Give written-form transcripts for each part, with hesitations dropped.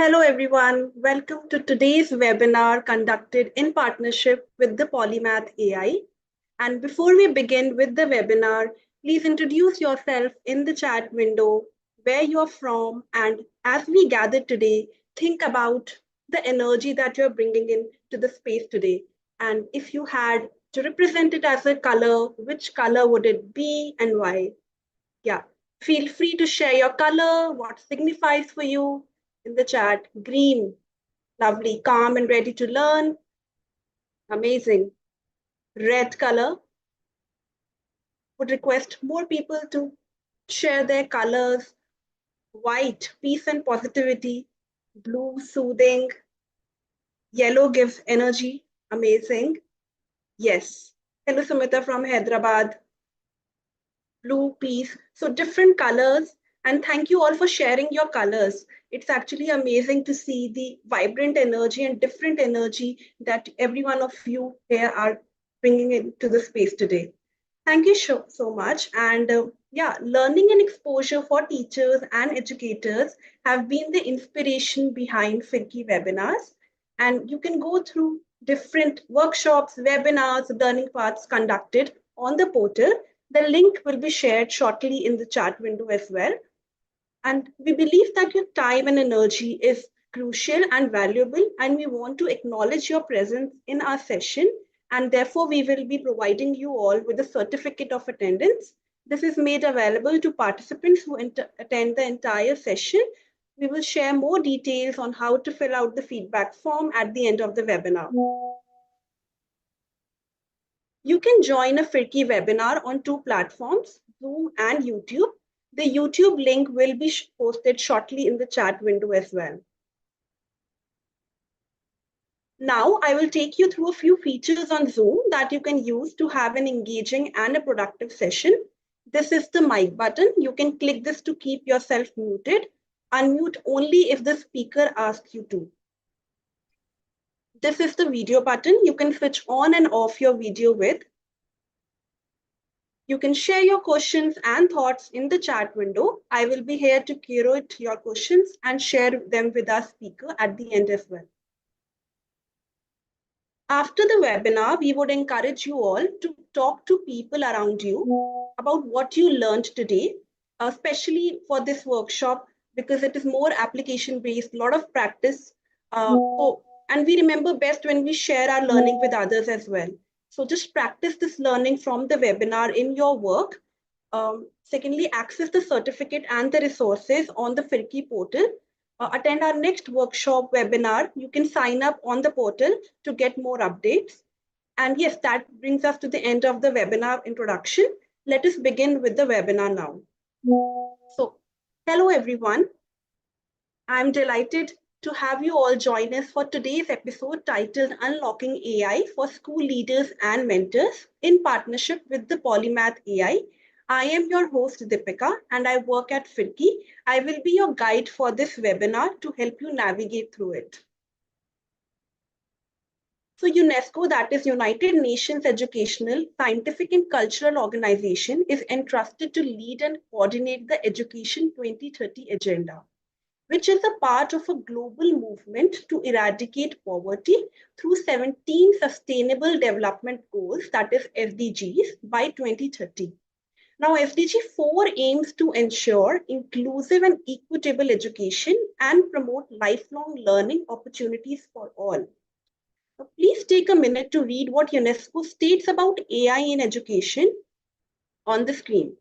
Hello, everyone. Welcome to today's webinar conducted in partnership with the Polymath AI. And before we begin with the webinar, please introduce yourself in the chat window, where you're from, and as we gather today, think about the energy that you're bringing in to the space today. And if you had to represent it as a color, which color would it be and why? Yeah, feel free to share your color, what signifies for you in the chat. Green, lovely, calm and ready to learn. Amazing. Red color, would request more people to share their colors. White, peace and positivity. Blue, soothing. Yellow gives energy. Amazing. Yes. Hello, Sumita from Hyderabad. Blue, peace. So different colors. And thank you all for sharing your colors. It's actually amazing to see the vibrant energy and different energy that every one of you here are bringing into the space today. Thank you so much. And yeah, learning and exposure for teachers and educators have been the inspiration behind Firki webinars. And you can go through different workshops, webinars, learning paths conducted on the portal. The link will be shared shortly in the chat window as well. And we believe that your time and energy is crucial and valuable, and we want to acknowledge your presence in our session. And therefore, we will be providing you all with a certificate of attendance. This is made available to participants who attend the entire session. We will share more details on how to fill out the feedback form at the end of the webinar. You can join a Firki webinar on two platforms, Zoom and YouTube. The YouTube link will be posted shortly in the chat window as well. Now, I will take you through a few features on Zoom that you can use to have an engaging and a productive session. This is the mic button. You can click this to keep yourself muted. Unmute only if the speaker asks you to. This is the video button. You can switch on and off your video with. You can share your questions and thoughts in the chat window. I will be here to curate your questions and share them with our speaker at the end as well. After the webinar, we would encourage you all to talk to people around you about what you learned today, especially for this workshop, because it is more application-based, a lot of practice. And we remember best when we share our learning with others as well. So just practice this learning from the webinar in your work. Secondly, access the certificate and the resources on the Firki portal. Attend our next workshop webinar. You can sign up on the portal to get more updates. And yes, that brings us to the end of the webinar introduction. Let us begin with the webinar now. So, hello everyone. I'm delighted to have you all join us for today's episode titled Unlocking AI for School Leaders and Mentors in partnership with the Polymath AI. I am your host, Deepika, and I work at Firki. I will be your guide for this webinar to help you navigate through it. So UNESCO, that is United Nations Educational, Scientific and Cultural Organization, is entrusted to lead and coordinate the Education 2030 agenda, which is a part of a global movement to eradicate poverty through 17 Sustainable Development Goals, that is SDGs, by 2030. Now, SDG 4 aims to ensure inclusive and equitable education and promote lifelong learning opportunities for all. Now, please take a minute to read what UNESCO states about AI in education on the screen.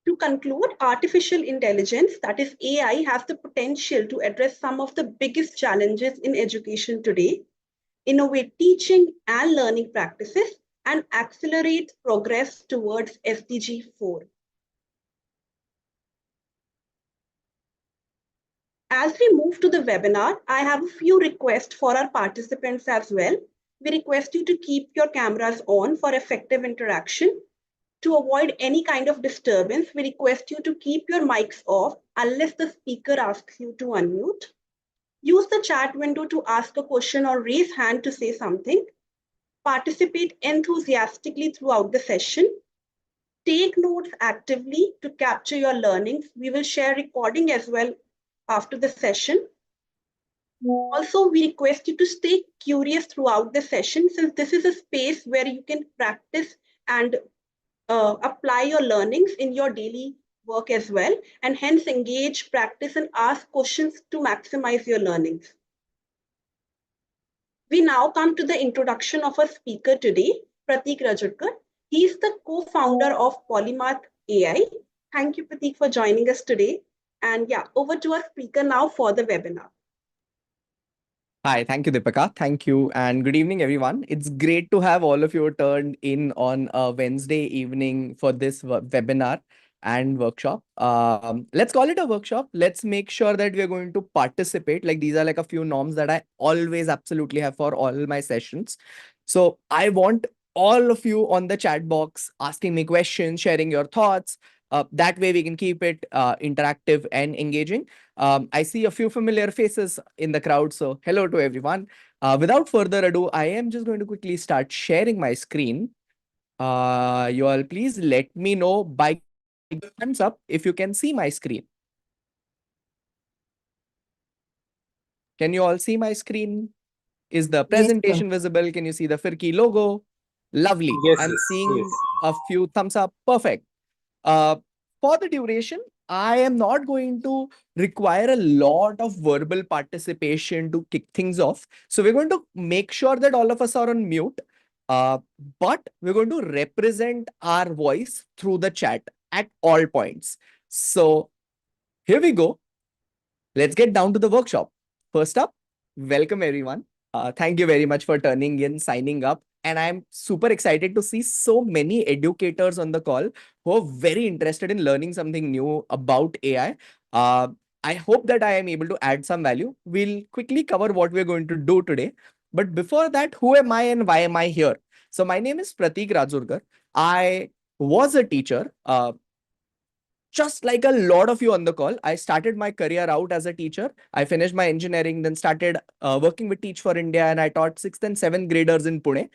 To conclude, artificial intelligence, that is AI, has the potential to address some of the biggest challenges in education today, innovate teaching and learning practices, and accelerate progress towards SDG 4. As we move to the webinar, I have a few requests for our participants as well. We request you to keep your cameras on for effective interaction. To avoid any kind of disturbance, we request you to keep your mics off unless the speaker asks you to unmute. Use the chat window to ask a question or raise hand to say something. Participate enthusiastically throughout the session. Take notes actively to capture your learnings. We will share recording as well after the session. Also, we request you to stay curious throughout the session since this is a space where you can practice and apply your learnings in your daily work as well, and hence engage, practice, and ask questions to maximize your learnings. We now come to the introduction of our speaker today, Pratik Rajurkar. He is the co-founder of Polymath AI. Thank you, Pratik, for joining us today. And yeah, over to our speaker now for the webinar. Hi, thank you, Deepika. Thank you, and good evening, everyone. It's great to have all of you turned in on a Wednesday evening for this webinar and workshop. Let's call it a workshop. Let's make sure that we're going to participate. Like these are like a few norms that I always absolutely have for all my sessions. So I want all of you on the chat box asking me questions, sharing your thoughts. That way we can keep it interactive and engaging. I see a few familiar faces in the crowd, so hello to everyone. Without further ado, I am just going to quickly start sharing my screen. You all please let me know by thumbs up if you can see my screen. Can you all see my screen? Is the presentation visible? Can you see the Firki logo? Lovely. Yes, I'm yes, seeing yes. a few thumbs up. Perfect. Uh, for the duration, I am not going to require a lot of verbal participation to kick things off. So we're going to make sure that all of us are on mute. Uh, but we're going to represent our voice through the chat at all points. So here we go. Let's get down to the workshop. First up, welcome everyone. Thank you very much for turning in, signing up. And I'm super excited to see so many educators on the call who are very interested in learning something new about AI. Uh, I hope that I am able to add some value. We'll quickly cover what we're going to do today. But before that, who am I and why am I here? So my name is Pratik Rajurkar. I was a teacher. Just like a lot of you on the call, I started my career out as a teacher. I finished my engineering, then started working with Teach for India, and I taught 6th and 7th graders in Pune.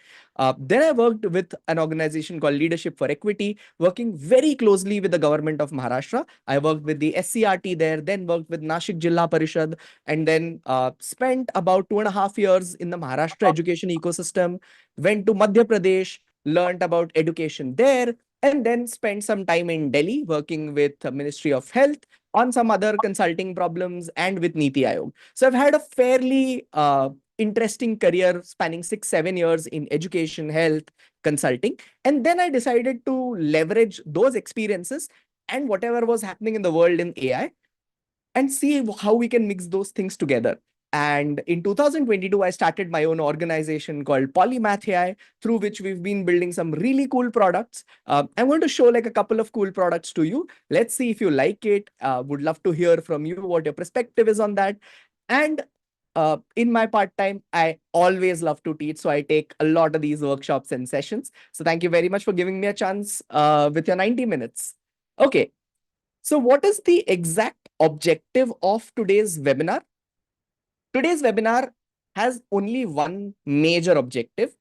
Then I worked with an organization called Leadership for Equity, working very closely with the government of Maharashtra. I worked with the SCRT there, then worked with Nashik Jilla Parishad, and then spent about 2.5 years in the Maharashtra education ecosystem, went to Madhya Pradesh, learned about education there, and then spent some time in Delhi working with the Ministry of Health on some other consulting problems and with Niti Aayog. So I've had a fairly interesting career spanning 6-7 years in education, health, consulting. And then I decided to leverage those experiences and whatever was happening in the world in AI and see how we can mix those things together. And in 2022, I started my own organization called Polymath AI, through which we've been building some really cool products. I'm going to show like a couple of cool products to you. Let's see if you like it. Would love to hear from you what your perspective is on that. And in my part time, I always love to teach. So I take a lot of these workshops and sessions. So thank you very much for giving me a chance with your 90 minutes. Okay. So what is the exact objective of today's webinar? Today's webinar has only one major objective,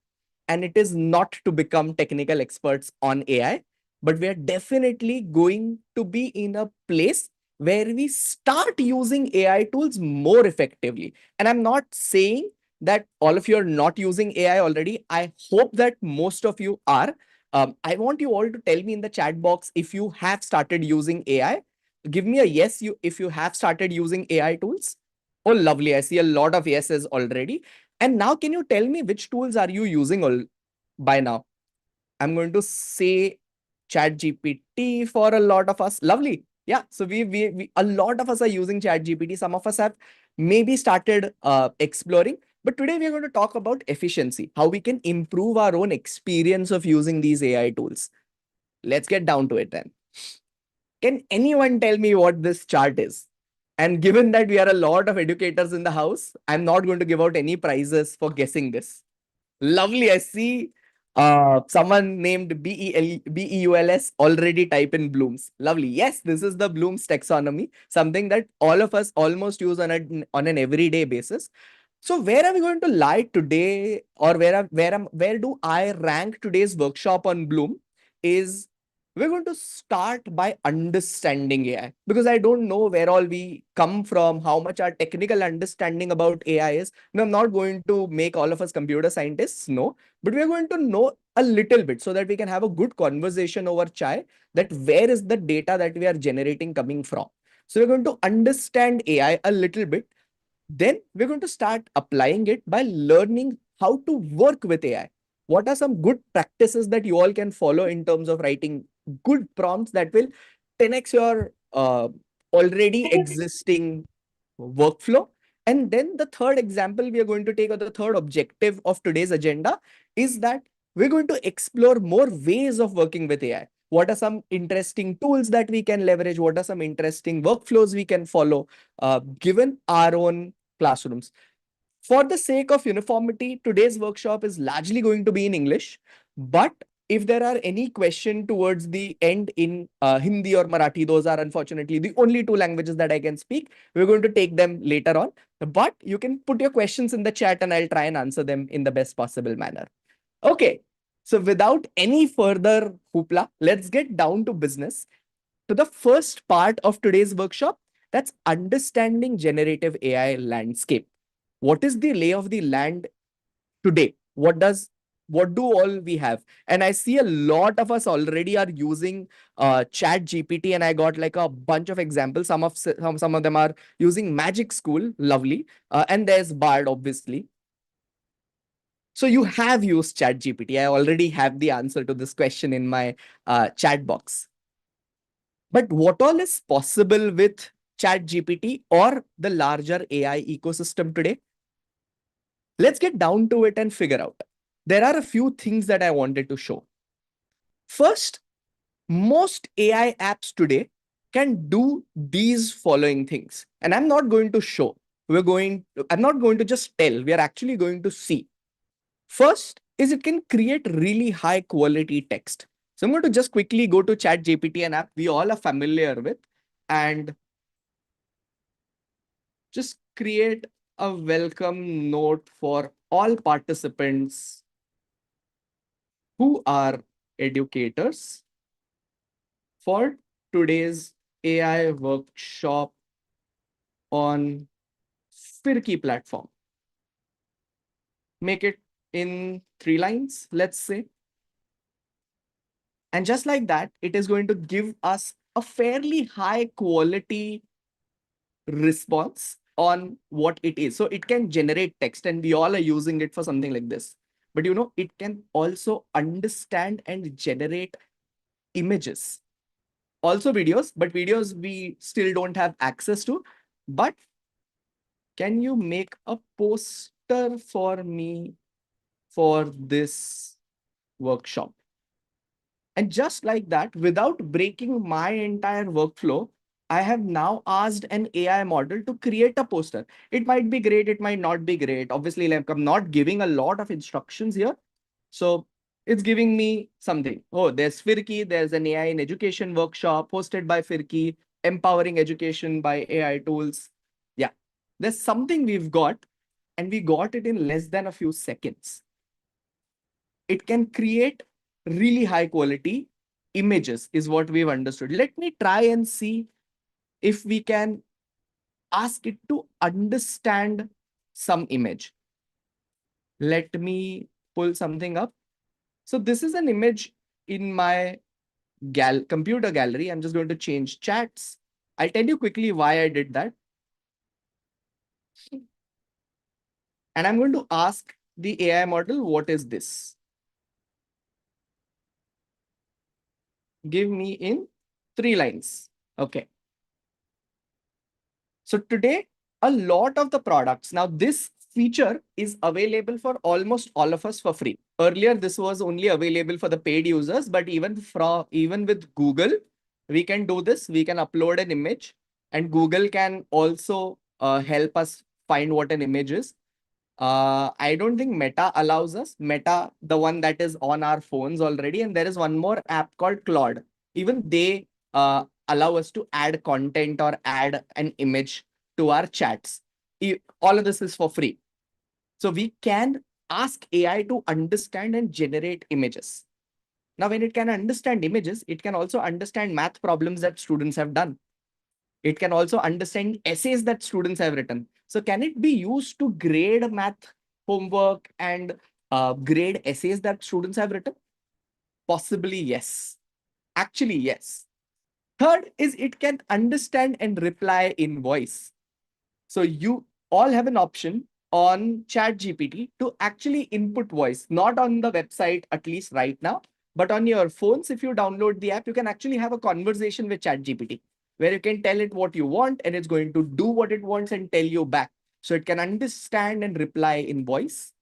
and it is not to become technical experts on AI, but we are definitely going to be in a place where we start using AI tools more effectively. And I'm not saying that all of you are not using AI already. I hope that most of you are. I want you all to tell me in the chat box if you have started using AI. Give me a yes if you have started using AI tools. Oh, lovely. I see a lot of yeses already. And now, can you tell me which tools are you using by now? I'm going to say ChatGPT for a lot of us. Lovely. Yeah. So we a lot of us are using ChatGPT. Some of us have maybe started exploring. But today we are going to talk about efficiency, how we can improve our own experience of using these AI tools. Let's get down to it then. Can anyone tell me what this chart is? And given that we are a lot of educators in the house, I'm not going to give out any prizes for guessing this. Lovely. I see Someone named BEULS already type in blooms. Lovely. Yes, this is the blooms taxonomy, something that all of us almost use on an everyday basis. So where are we going to lie today, or where do I rank today's workshop on Bloom? Is we're going to start by understanding AI, because I don't know where all we come from, how much our technical understanding about AI is. No, I'm not going to make all of us computer scientists, no, but we're going to know a little bit so that we can have a good conversation over chai, that where is the data that we are generating coming from. So we're going to understand AI a little bit, then we're going to start applying it by learning how to work with AI. What are some good practices that you all can follow in terms of writing good prompts that will 10x your already existing workflow? And then the third example we are going to take, or the third objective of today's agenda, is that we're going to explore more ways of working with AI. What are some interesting tools that we can leverage? What are some interesting workflows we can follow, given our own classrooms? For the sake of uniformity, today's workshop is largely going to be in English, but if there are any question towards the end in Hindi or Marathi, those are unfortunately the only two languages that I can speak. We're going to take them later on, but you can put your questions in the chat and I'll try and answer them in the best possible manner. Okay, so without any further hoopla, let's get down to business, to the first part of today's workshop. That's understanding generative AI landscape. What is the lay of the land today? What do all we have? And I see a lot of us already are using chat GPT, and I got like a bunch of examples. Some of them are using Magic School, lovely. And there's Bard, obviously. So you have used chat GPT. I already have the answer to this question in my chat box. But what all is possible with chat GPT or the larger AI ecosystem today? Let's get down to it and figure out. There are a few things that I wanted to show. First, most AI apps today can do these following things. And I'm not going to show. I'm not going to just tell. We are actually going to see. First is it can create really high quality text. So I'm going to just quickly go to ChatGPT, an app we all are familiar with, and just create a welcome note for all participants who are educators for today's AI workshop on Firki platform. Make it in 3 lines, let's say. And just like that, it is going to give us a fairly high quality response on what it is. So it can generate text, and we all are using it for something like this. But you know, it can also understand and generate images, also videos, but videos we still don't have access to. But can you make a poster for me for this workshop? And just like that, without breaking my entire workflow, I have now asked an AI model to create a poster. It might be great, it might not be great. Obviously, like, I'm not giving a lot of instructions here. So it's giving me something. Oh, there's Firki, there's an AI in education workshop hosted by Firki, empowering education by AI tools. Yeah, there's something we've got, and we got it in less than a few seconds. It can create really high quality images, is what we've understood. Let me try and see if we can ask it to understand some image. Let me pull something up. So this is an image in my computer gallery. I'm just going to change chats. I'll tell you quickly why I did that. And I'm going to ask the AI model, what is this? Give me in 3 lines. Okay. So today, a lot of the products, now this feature is available for almost all of us for free. Earlier, this was only available for the paid users, but even with Google, we can do this. We can upload an image, and Google can also help us find what an image is. I don't think Meta allows us. Meta, the one that is on our phones already, and there is one more app called Claude. Even they allow us to add content or add an image to our chats. All of this is for free. So we can ask AI to understand and generate images. Now, when it can understand images, it can also understand math problems that students have done. It can also understand essays that students have written. So can it be used to grade math homework and grade essays that students have written? Possibly, yes. Actually, yes. Third is it can understand and reply in voice. So you all have an option on ChatGPT to actually input voice, not on the website, at least right now, but on your phones. If you download the app, you can actually have a conversation with ChatGPT where you can tell it what you want and it's going to do what it wants and tell you back. So it can understand and reply in voice.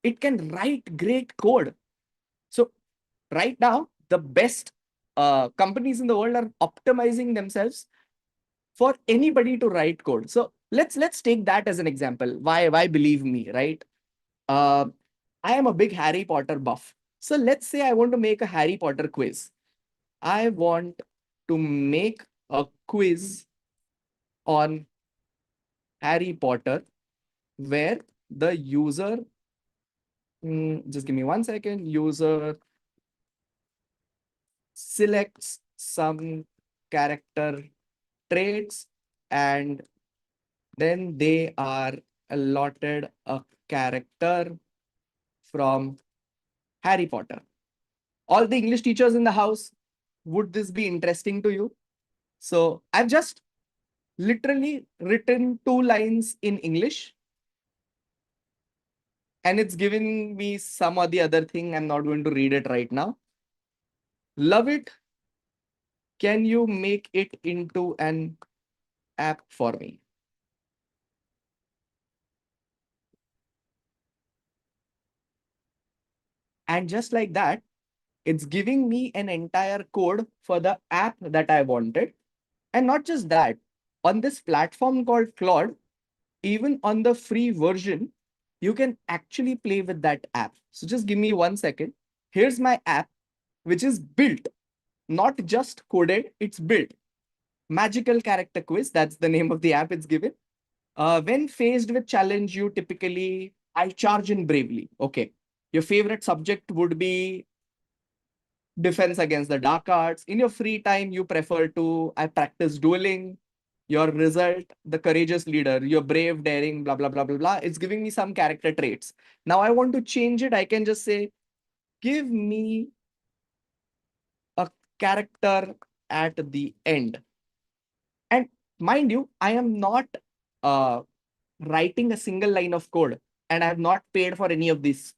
It can write great code. So right now, the best companies in the world are optimizing themselves for anybody to write code. So let's take that as an example. Why believe me, right? Uh, I am a big Harry Potter buff. So let's say I want to make a Harry Potter quiz. I want to make a quiz on Harry Potter where the user, just give me 1 second, user selects some character traits and then they are allotted a character from Harry Potter. All the English teachers in the house, would this be interesting to you? So I've just literally written 2 lines in English and it's giving me some or the other thing. I'm not going to read it right now. Love it. Can you make it into an app for me? And just like that, it's giving me an entire code for the app that I wanted. And not just that, on this platform called Claude, even on the free version, you can actually play with that app. So just give me 1 second. Here's my app, which is built, not just coded, it's built. Magical Character Quiz, that's the name of the app it's given. When faced with challenge, you typically, I charge in bravely. Okay. Your favorite subject would be defense against the dark arts. In your free time, you prefer to, I practice dueling. Your result, the courageous leader, you're brave, daring, blah, blah, blah, blah, blah. It's giving me some character traits. Now I want to change it. I can just say, give me a character at the end. And mind you, I am not uh, writing a single line of code and I have not paid for any of this,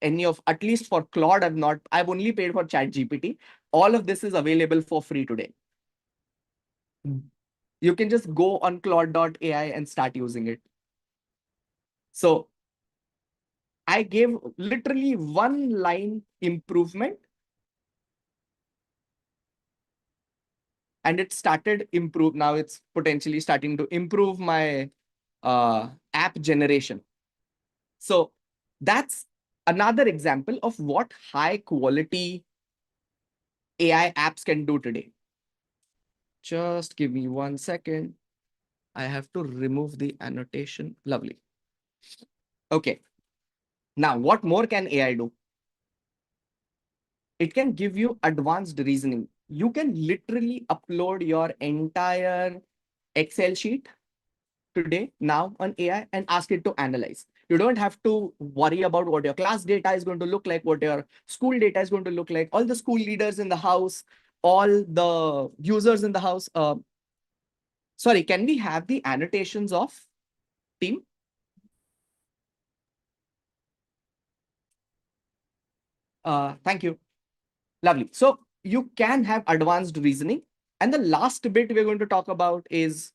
any of, at least for Claude, I've only paid for ChatGPT. All of this is available for free today. You can just go on Claude.ai and start using it. So I gave literally 1 line improvement and it started improve. Now it's potentially starting to improve my app generation. So that's another example of what high quality AI apps can do today. Just give me 1 second. I have to remove the annotation. Lovely. Okay. Now, what more can AI do? It can give you advanced reasoning. You can literally upload your entire Excel sheet today, now on AI and ask it to analyze. You don't have to worry about what your class data is going to look like, what your school data is going to look like, all the school leaders in the house, all the users in the house. Sorry, can we have the annotations of team? Thank you. Lovely. So you can have advanced reasoning. And the last bit we're going to talk about is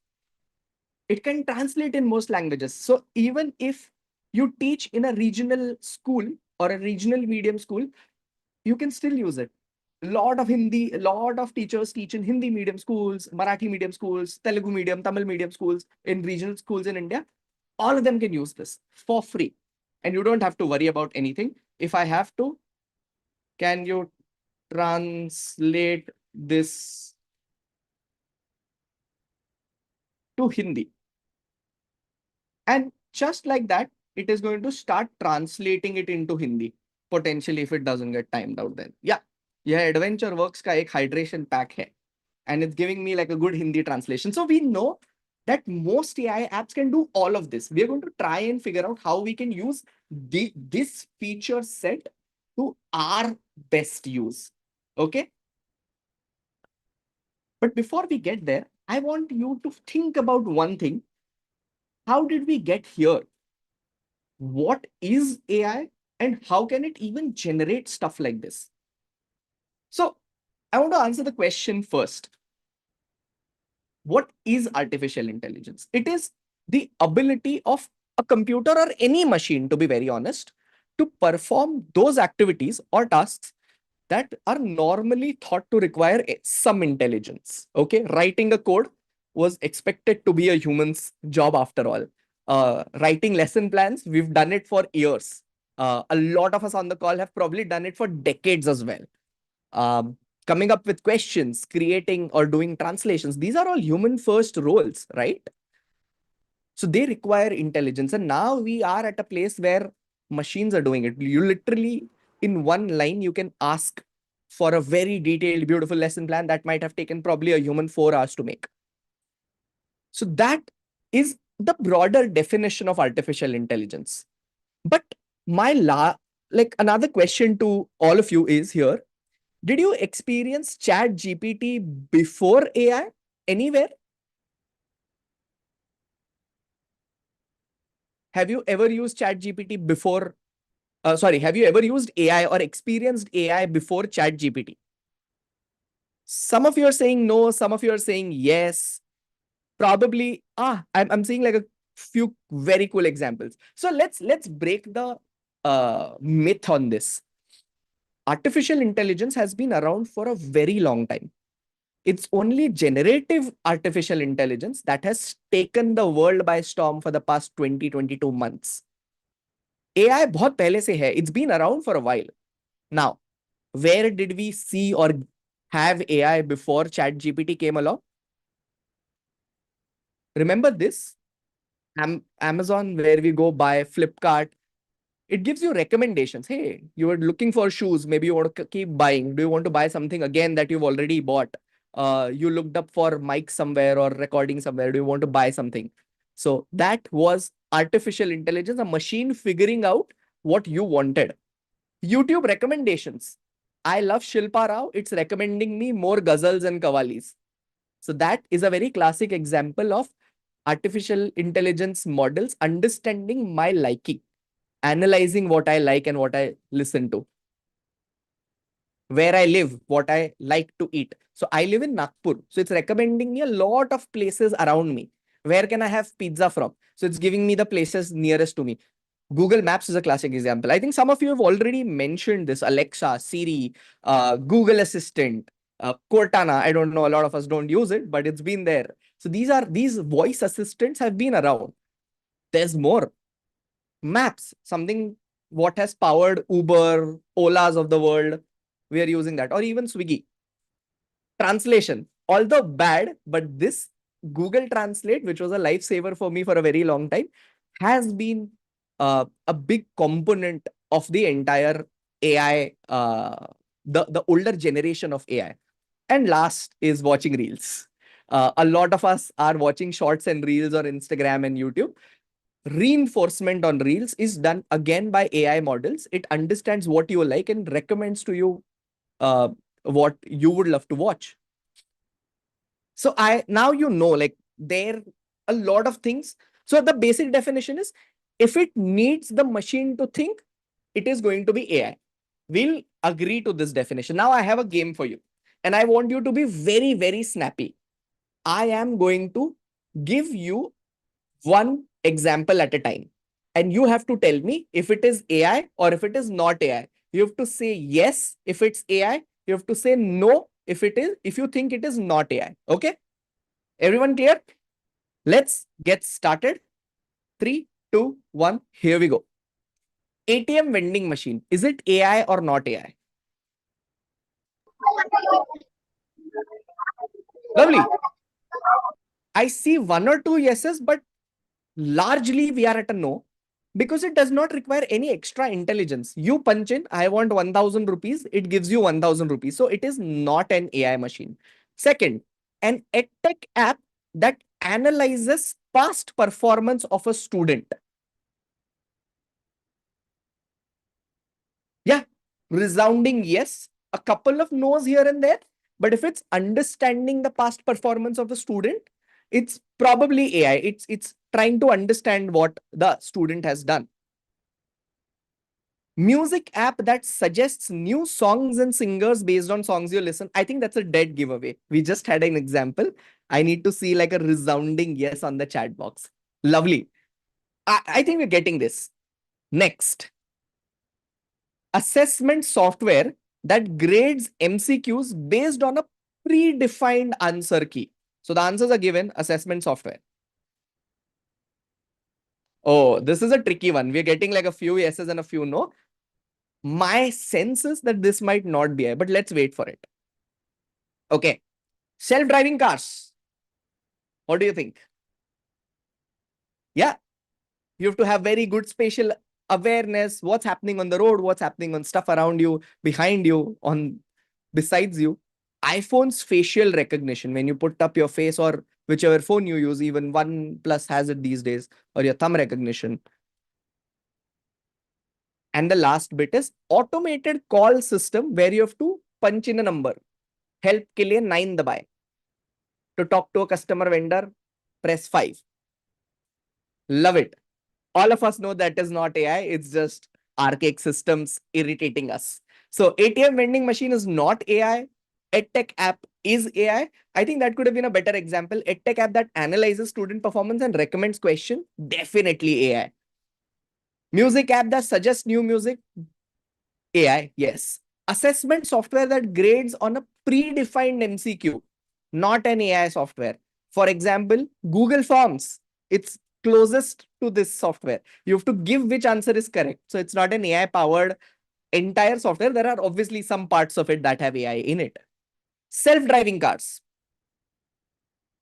it can translate in most languages. So even if you teach in a regional school or a regional medium school, you can still use it. A lot of teachers teach in Hindi medium schools, Marathi medium schools, Telugu medium, Tamil medium schools, in regional schools in India. All of them can use this for free. and you don't have to worry about anything. If I have to, can you translate this to Hindi? And just like that, it is going to start translating it into Hindi, potentially if it doesn't get timed out then. Yeah, Adventure Works ka ek hydration pack hai. And it's giving me like a good Hindi translation. So we know that most AI apps can do all of this. We are going to try and figure out how we can use this feature set to our best use. Okay. But before we get there, I want you to think about one thing. How did we get here? What is AI and how can it even generate stuff like this? So I want to answer the question first. What is artificial intelligence? It is the ability of a computer or any machine, to be very honest, to perform those activities or tasks that are normally thought to require some intelligence. Okay, writing a code was expected to be a human's job after all. Writing lesson plans, we've done it for years. A lot of us on the call have probably done it for decades as well. Coming up with questions, creating or doing translations, these are all human first roles, right? So they require intelligence. And now we are at a place where machines are doing it. You literally, in one line, you can ask for a very detailed, beautiful lesson plan that might have taken probably a human 4 hours to make. So that is the broader definition of artificial intelligence. But like another question to all of you is here, did you experience Chat GPT before AI anywhere? Have you ever used Chat GPT before? Sorry, have you ever used AI or experienced AI before Chat GPT? Some of you are saying no, some of you are saying yes. Probably, I'm seeing like a few very cool examples. So let's break the myth on this. Artificial intelligence has been around for a very long time. It's only generative artificial intelligence that has taken the world by storm for the past 20-22 months. AI बहुत पहले से है. It's been around for a while. Now, where did we see or have AI before ChatGPT came along? Remember this? Amazon, where we go buy, Flipkart, it gives you recommendations. Hey, you are looking for shoes. Maybe you want to keep buying. Do you want to buy something again that you've already bought? You looked up for mic somewhere or recording somewhere. Do you want to buy something? So that was artificial intelligence, a machine figuring out what you wanted. YouTube recommendations. I love Shilpa Rao. It's recommending me more ghazals and kavalis. So that is a very classic example of artificial intelligence models understanding my liking, analyzing what I like and what I listen to, where I live, what I like to eat. So I live in Nagpur. So it's recommending me a lot of places around me. Where can I have pizza from? So it's giving me the places nearest to me. Google Maps is a classic example. I think some of you have already mentioned this. Alexa, Siri, Google Assistant, Cortana. I don't know. A lot of us don't use it, but it's been there. So these voice assistants have been around. There's more. Maps, something what has powered Uber, Olas of the world. We are using that, or even Swiggy. Translation, although bad, but this Google Translate, which was a lifesaver for me for a very long time, has been a big component of the entire AI, the older generation of AI. And last is watching reels. A lot of us are watching shorts and reels on Instagram and YouTube. Reinforcement on reels is done again by AI models. It understands what you like and recommends to you what you would love to watch. So now you know, like there a lot of things. So the basic definition is, if it needs the machine to think, it is going to be AI. We'll agree to this definition. Now I have a game for you, and I want you to be very, very snappy. I am going to give you one example at a time, and you have to tell me if it is AI or if it is not AI. You have to say yes if it's AI. You have to say no if you think it is not AI. Okay? Everyone clear? Let's get started. 3, 2, 1, here we go. ATM vending machine, is it AI or not AI? Lovely. I see one or two yeses, but largely we are at a no because it does not require any extra intelligence. You punch in, I want 1000 rupees, it gives you 1000 rupees. So it is not an AI machine. Second, an edtech app that analyzes past performance of a student. Yeah, resounding yes. A couple of no's here and there. But if it's understanding the past performance of a student, it's probably AI. It's trying to understand what the student has done. Music app that suggests new songs and singers based on songs you listen. I think that's a dead giveaway. We just had an example. I need to see like a resounding yes on the chat box. Lovely. I think we're getting this. Next, assessment software that grades MCQs based on a predefined answer key. So the answers are given, assessment software. Oh, this is a tricky one. We're getting like a few yeses and a few no. My sense is that this might not be, but let's wait for it. Okay. Self-driving cars. What do you think? Yeah, you have to have very good spatial awareness, what's happening on the road, what's happening on stuff around you, behind you, on besides you. iPhone's facial recognition, when you put up your face or whichever phone you use, even OnePlus has it these days, or your thumb recognition. And the last bit is automated call system where you have to punch in a number. Help के लिए 9 दबाए. To talk to a customer vendor, press 5. Love it. All of us know that is not AI. It's just archaic systems irritating us. So ATM vending machine is not AI. EdTech app is AI. I think that could have been a better example. EdTech app that analyzes student performance and recommends question, definitely AI. Music app that suggests new music, AI, yes. Assessment software that grades on a predefined MCQ, not an AI software. For example, Google Forms, it's closest to this software. You have to give which answer is correct. So it's not an AI powered entire software. There are obviously some parts of it that have AI in it. Self-driving cars,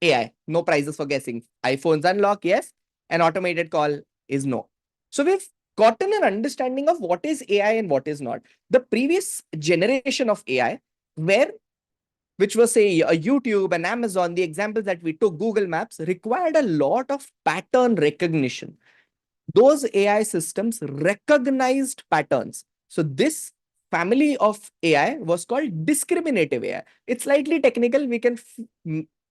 AI, no prizes for guessing. iPhones unlock, yes. An automated call is no. So we've gotten an understanding of what is AI and what is not. The previous generation of AI, which was say a YouTube and Amazon, the examples that we took, Google Maps, required a lot of pattern recognition. Those AI systems recognized patterns. So this family of AI was called discriminative AI. It's slightly technical. We can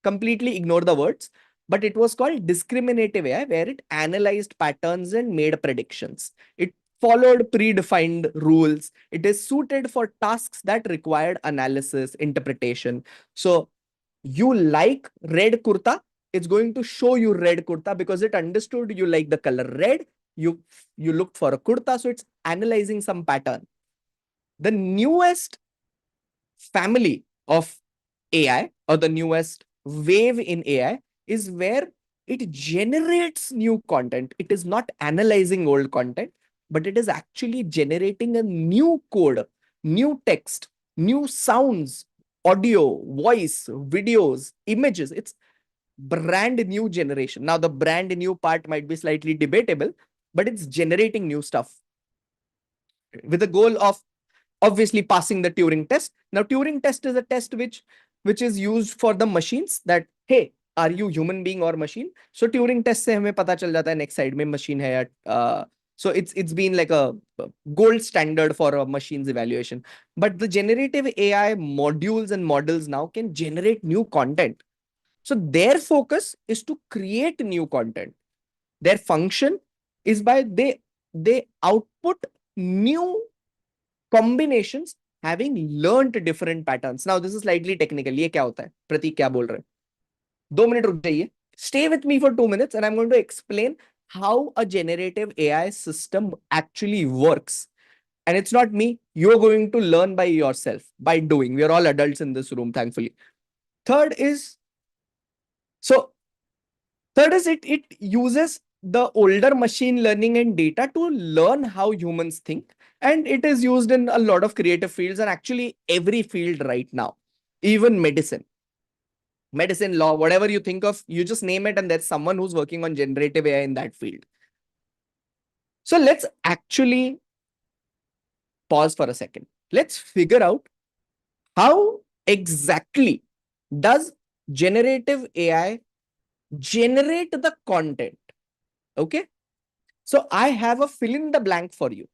completely ignore the words, but it was called discriminative AI, where it analyzed patterns and made predictions. It followed predefined rules. It is suited for tasks that required analysis, interpretation. So you like red kurta, it's going to show you red kurta because it understood you like the color red. You looked for a kurta, so it's analyzing some pattern. The newest family of AI, or the newest wave in AI, is where it generates new content. It is not analyzing old content, but it is actually generating a new code, new text, new sounds, audio, voice, videos, images. It's brand new generation. Now, the brand new part might be slightly debatable, but it's generating new stuff with the goal of obviously passing the Turing test. Now, Turing test is a test which is used for the machines that, hey, are you human being or machine? So Turing test से हमें पता चल जाता है next side में machine है या so it's been like a gold standard for a machine's evaluation. But the generative AI modules and models now can generate new content. So their focus is to create new content. Their function is by they output new combinations having learned different patterns. Now this is slightly technical. ये क्या होता है? प्रतीक क्या बोल रहे हैं? 2 minute रुक जाइए. Stay with me for 2 minutes and I'm going to explain how a generative AI system actually works. And it's not me. You're going to learn by yourself, by doing. We're all adults in this room, thankfully. Third is, so Third is it uses the older machine learning and data to learn how humans think. And it is used in a lot of creative fields and actually every field right now, even medicine, law, whatever you think of, you just name it and there's someone who's working on generative AI in that field. So let's actually pause for a second. Let's figure out how exactly does generative AI generate the content. Okay. So I have a fill in the blank for you.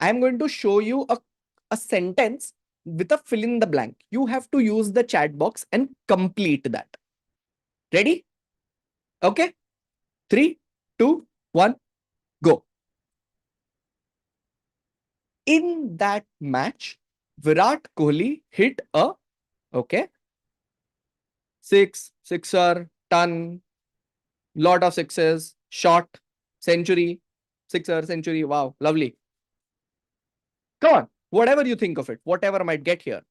I'm going to show you a sentence with a fill in the blank. You have to use the chat box and complete that. Ready? Okay. 3, 2, 1, go. In that match, Virat Kohli hit a, okay, sixer, ton, lot of sixes, shot, century, sixer, century. Wow, lovely. Come on, whatever you think of it, whatever might get here.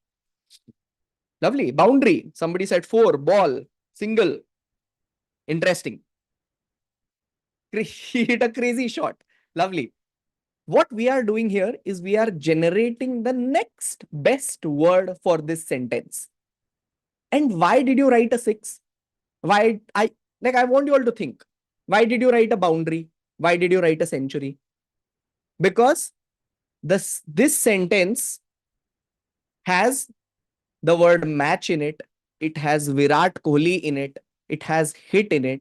Lovely. Boundary. Somebody said 4, ball, single. Interesting. He hit a crazy shot. Lovely. What we are doing here is we are generating the next best word for this sentence. And why did you write a 6? Why I want you all to think. Why did you write a boundary? Why did you write a century? Because this sentence has the word match in it. It has Virat Kohli in it. It has hit in it.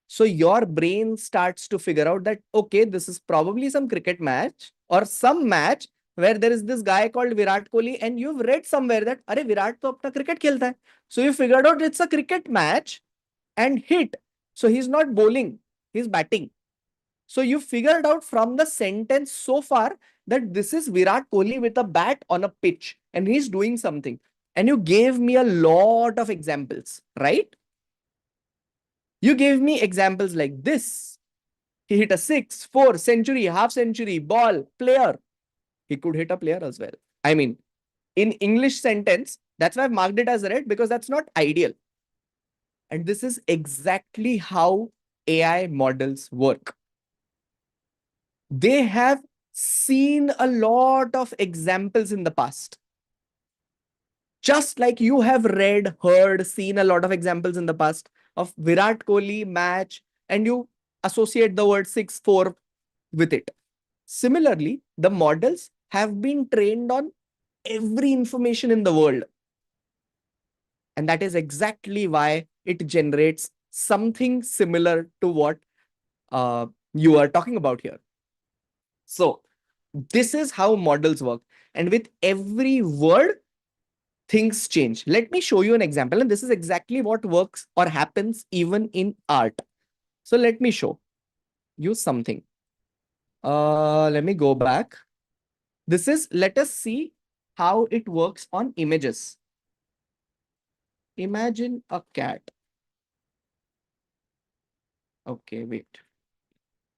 So your brain starts to figure out that, okay, this is probably some cricket match or some match where there is this guy called Virat Kohli and you've read somewhere that, Are Virat to apna cricket khelta hai. So you figured out it's a cricket match and hit. So he's not bowling, he's batting. So you figured out from the sentence so far that this is Virat Kohli with a bat on a pitch and he's doing something. And you gave me a lot of examples, right? You gave me examples like this. He hit a 6, 4, century, half century, ball, player. He could hit a player as well. I mean, in English sentence, that's why I've marked it as red because that's not ideal. And this is exactly how AI models work. They have seen a lot of examples in the past. Just like you have read, heard, seen a lot of examples in the past of Virat Kohli match, and you associate the word 6-4 with it. Similarly, the models have been trained on every information in the world. And that is exactly why it generates something similar to what you are talking about here. So this is how models work. And with every word, things change. Let me show you an example. And this is exactly what works or happens even in art. So let me show you something. Let me go back. This is, let us see how it works on images. Imagine a cat. Okay, wait.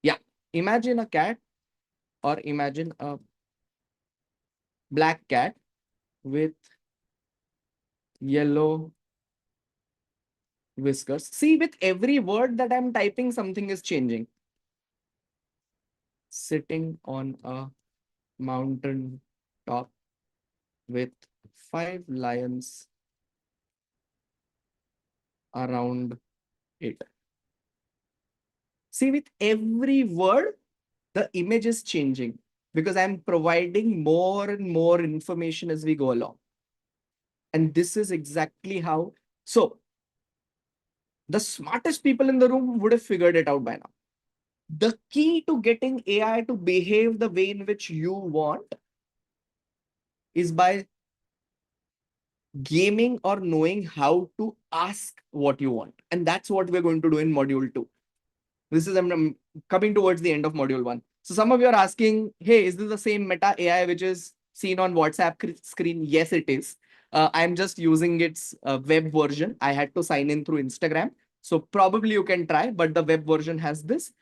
Yeah, imagine a cat or imagine a black cat with yellow whiskers. See, with every word that I'm typing, something is changing. Sitting on a mountain top with 5 lions around it. See, with every word, the image is changing because I'm providing more and more information as we go along. And this is exactly how. So, the smartest people in the room would have figured it out by now. The key to getting AI to behave the way in which you want is by gaming or knowing how to ask what you want. And that's what we're going to do in module 2. This is, I'm coming towards the end of module 1. So some of you are asking, hey, is this the same Meta AI which is seen on WhatsApp screen? Yes, it is. I'm just using its web version. I had to sign in through Instagram. So probably you can try, but the web version has this.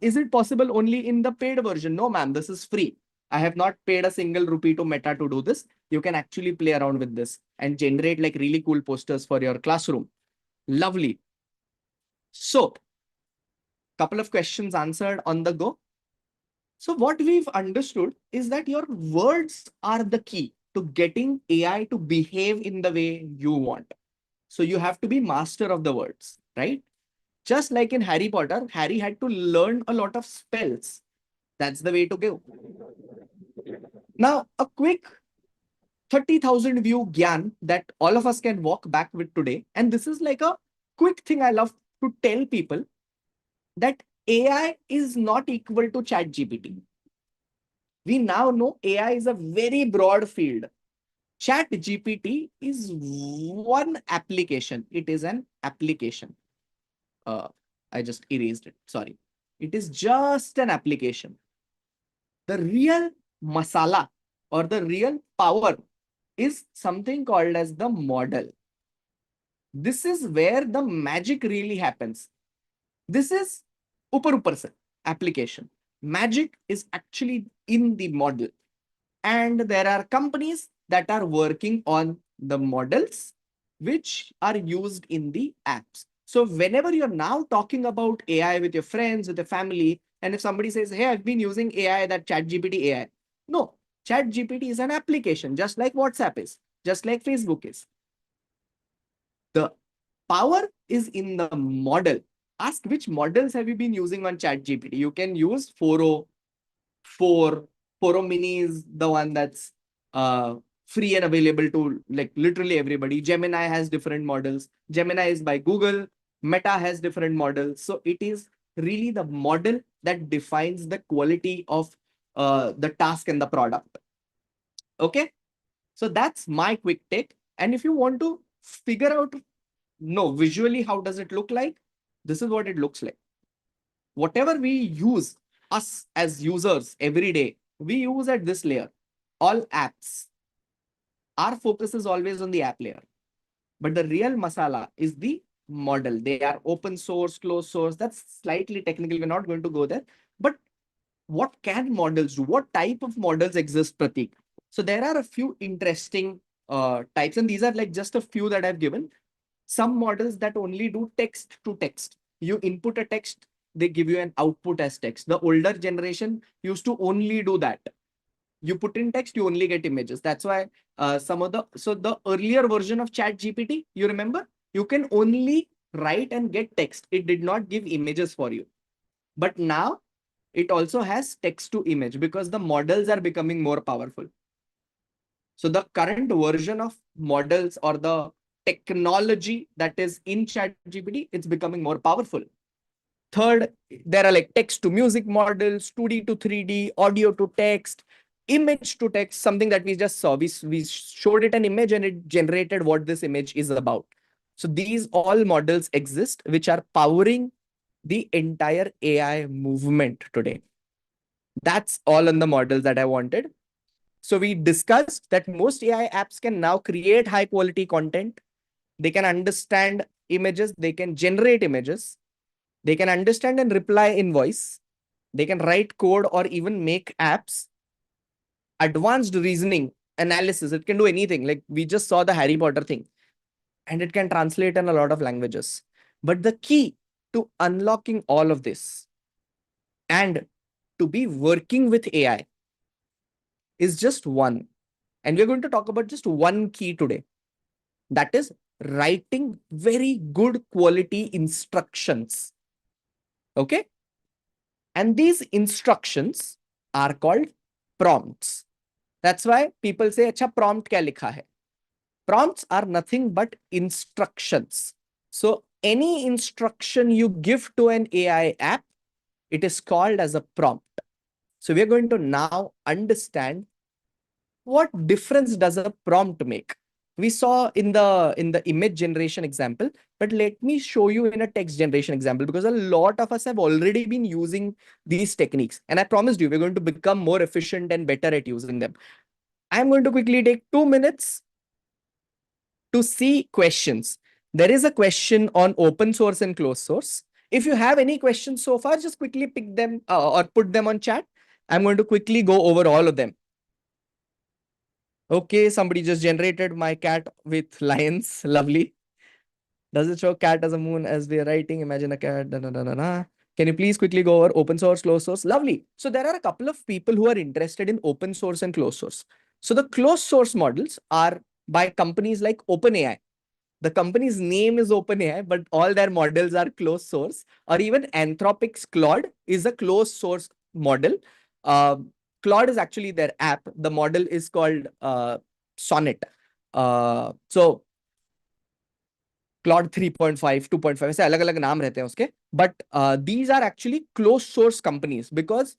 Is it possible only in the paid version? No, ma'am, this is free. I have not paid a single rupee to Meta to do this. You can actually play around with this and generate like really cool posters for your classroom. Lovely. So couple of questions answered on the go. So what we've understood is that your words are the key to getting AI to behave in the way you want. So you have to be master of the words, right? Just like in Harry Potter, Harry had to learn a lot of spells. That's the way to go. Now, a quick 30,000 view gyan that all of us can walk back with today. And this is like a quick thing I love to tell people, that AI is not equal to chat GPT. We now know AI is a very broad field. Chat GPT is one application. It is an application. Uh, I just erased it. Sorry. It is just an application. The real masala or the real power is something called as the model. This is where the magic really happens. This is upar se application. Magic is actually in the model. And there are companies that are working on the models which are used in the apps. So whenever you're now talking about AI with your friends, with your family, and if somebody says, hey, I've been using AI, that ChatGPT AI. No, ChatGPT is an application, just like WhatsApp is, just like Facebook is. The power is in the model. Ask which models have you been using on ChatGPT. You can use 404. 4 mini is the one that's free and available to like literally everybody. Gemini has different models. Gemini is by Google. Meta has different models. So it is really the model that defines the quality of the task and the product. Okay. So that's my quick take. And if you want to figure out, no, visually, how does it look like? This is what it looks like. Whatever we use, us as users every day, we use at this layer. All apps. Our focus is always on the app layer. But the real masala is the model. They are open source, closed source. That's slightly technical. We're not going to go there. But what can models do? What type of models exist, Pratik? So there are a few interesting types, and these are like just a few that I've given. Some models that only do text to text. You input a text, they give you an output as text. The older generation used to only do that. You put in text, you only get images. That's why so the earlier version of Chat GPT, you remember, you can only write and get text. It did not give images for you. But now it also has text to image because the models are becoming more powerful. So the current version of models or the technology that is in ChatGPT, it's becoming more powerful. Third, there are like text to music models, 2D to 3D, audio to text, image to text, something that we just saw. We showed it an image and it generated what this image is about. So these all models exist, which are powering the entire AI movement today. That's all on the models that I wanted. So we discussed that most AI apps can now create high quality content. They can understand images. They can generate images. They can understand and reply in voice. They can write code or even make apps. Advanced reasoning, analysis. It can do anything. Like we just saw the Harry Potter thing. And it can translate in a lot of languages. But the key to unlocking all of this and to be working with AI is just one. And we're going to talk about just one key today. That is writing very good quality instructions. Okay. And these instructions are called prompts. That's why people say, acha, prompt kya likha hai? Prompts are nothing but instructions. So any instruction you give to an AI app, it is called as a prompt. So we're going to now understand what difference does a prompt make. We saw in the image generation example, but let me show you in a text generation example, because a lot of us have already been using these techniques. And I promised you, we're going to become more efficient and better at using them. I'm going to quickly take 2 minutes to see questions. There is a question on open source and closed source. If you have any questions so far, just quickly pick them or put them on chat. I'm going to quickly go over all of them. Okay, somebody just generated my cat with lions. Lovely. Does it show cat as a moon as we are writing? Imagine a cat. Da, da, da, da, da. Can you please quickly go over open source, closed source? Lovely. So there are a couple of people who are interested in open source and closed source. So the closed source models are by companies like OpenAI. The company's name is OpenAI, but all their models are closed source. Or even Anthropic's Claude is a closed source model. Uh, Claude is actually their app. The model is called Sonnet. So Claude 3.5, 2.5 ऐसे अलग अलग नाम रहते हैं उसके. But these are actually closed source companies because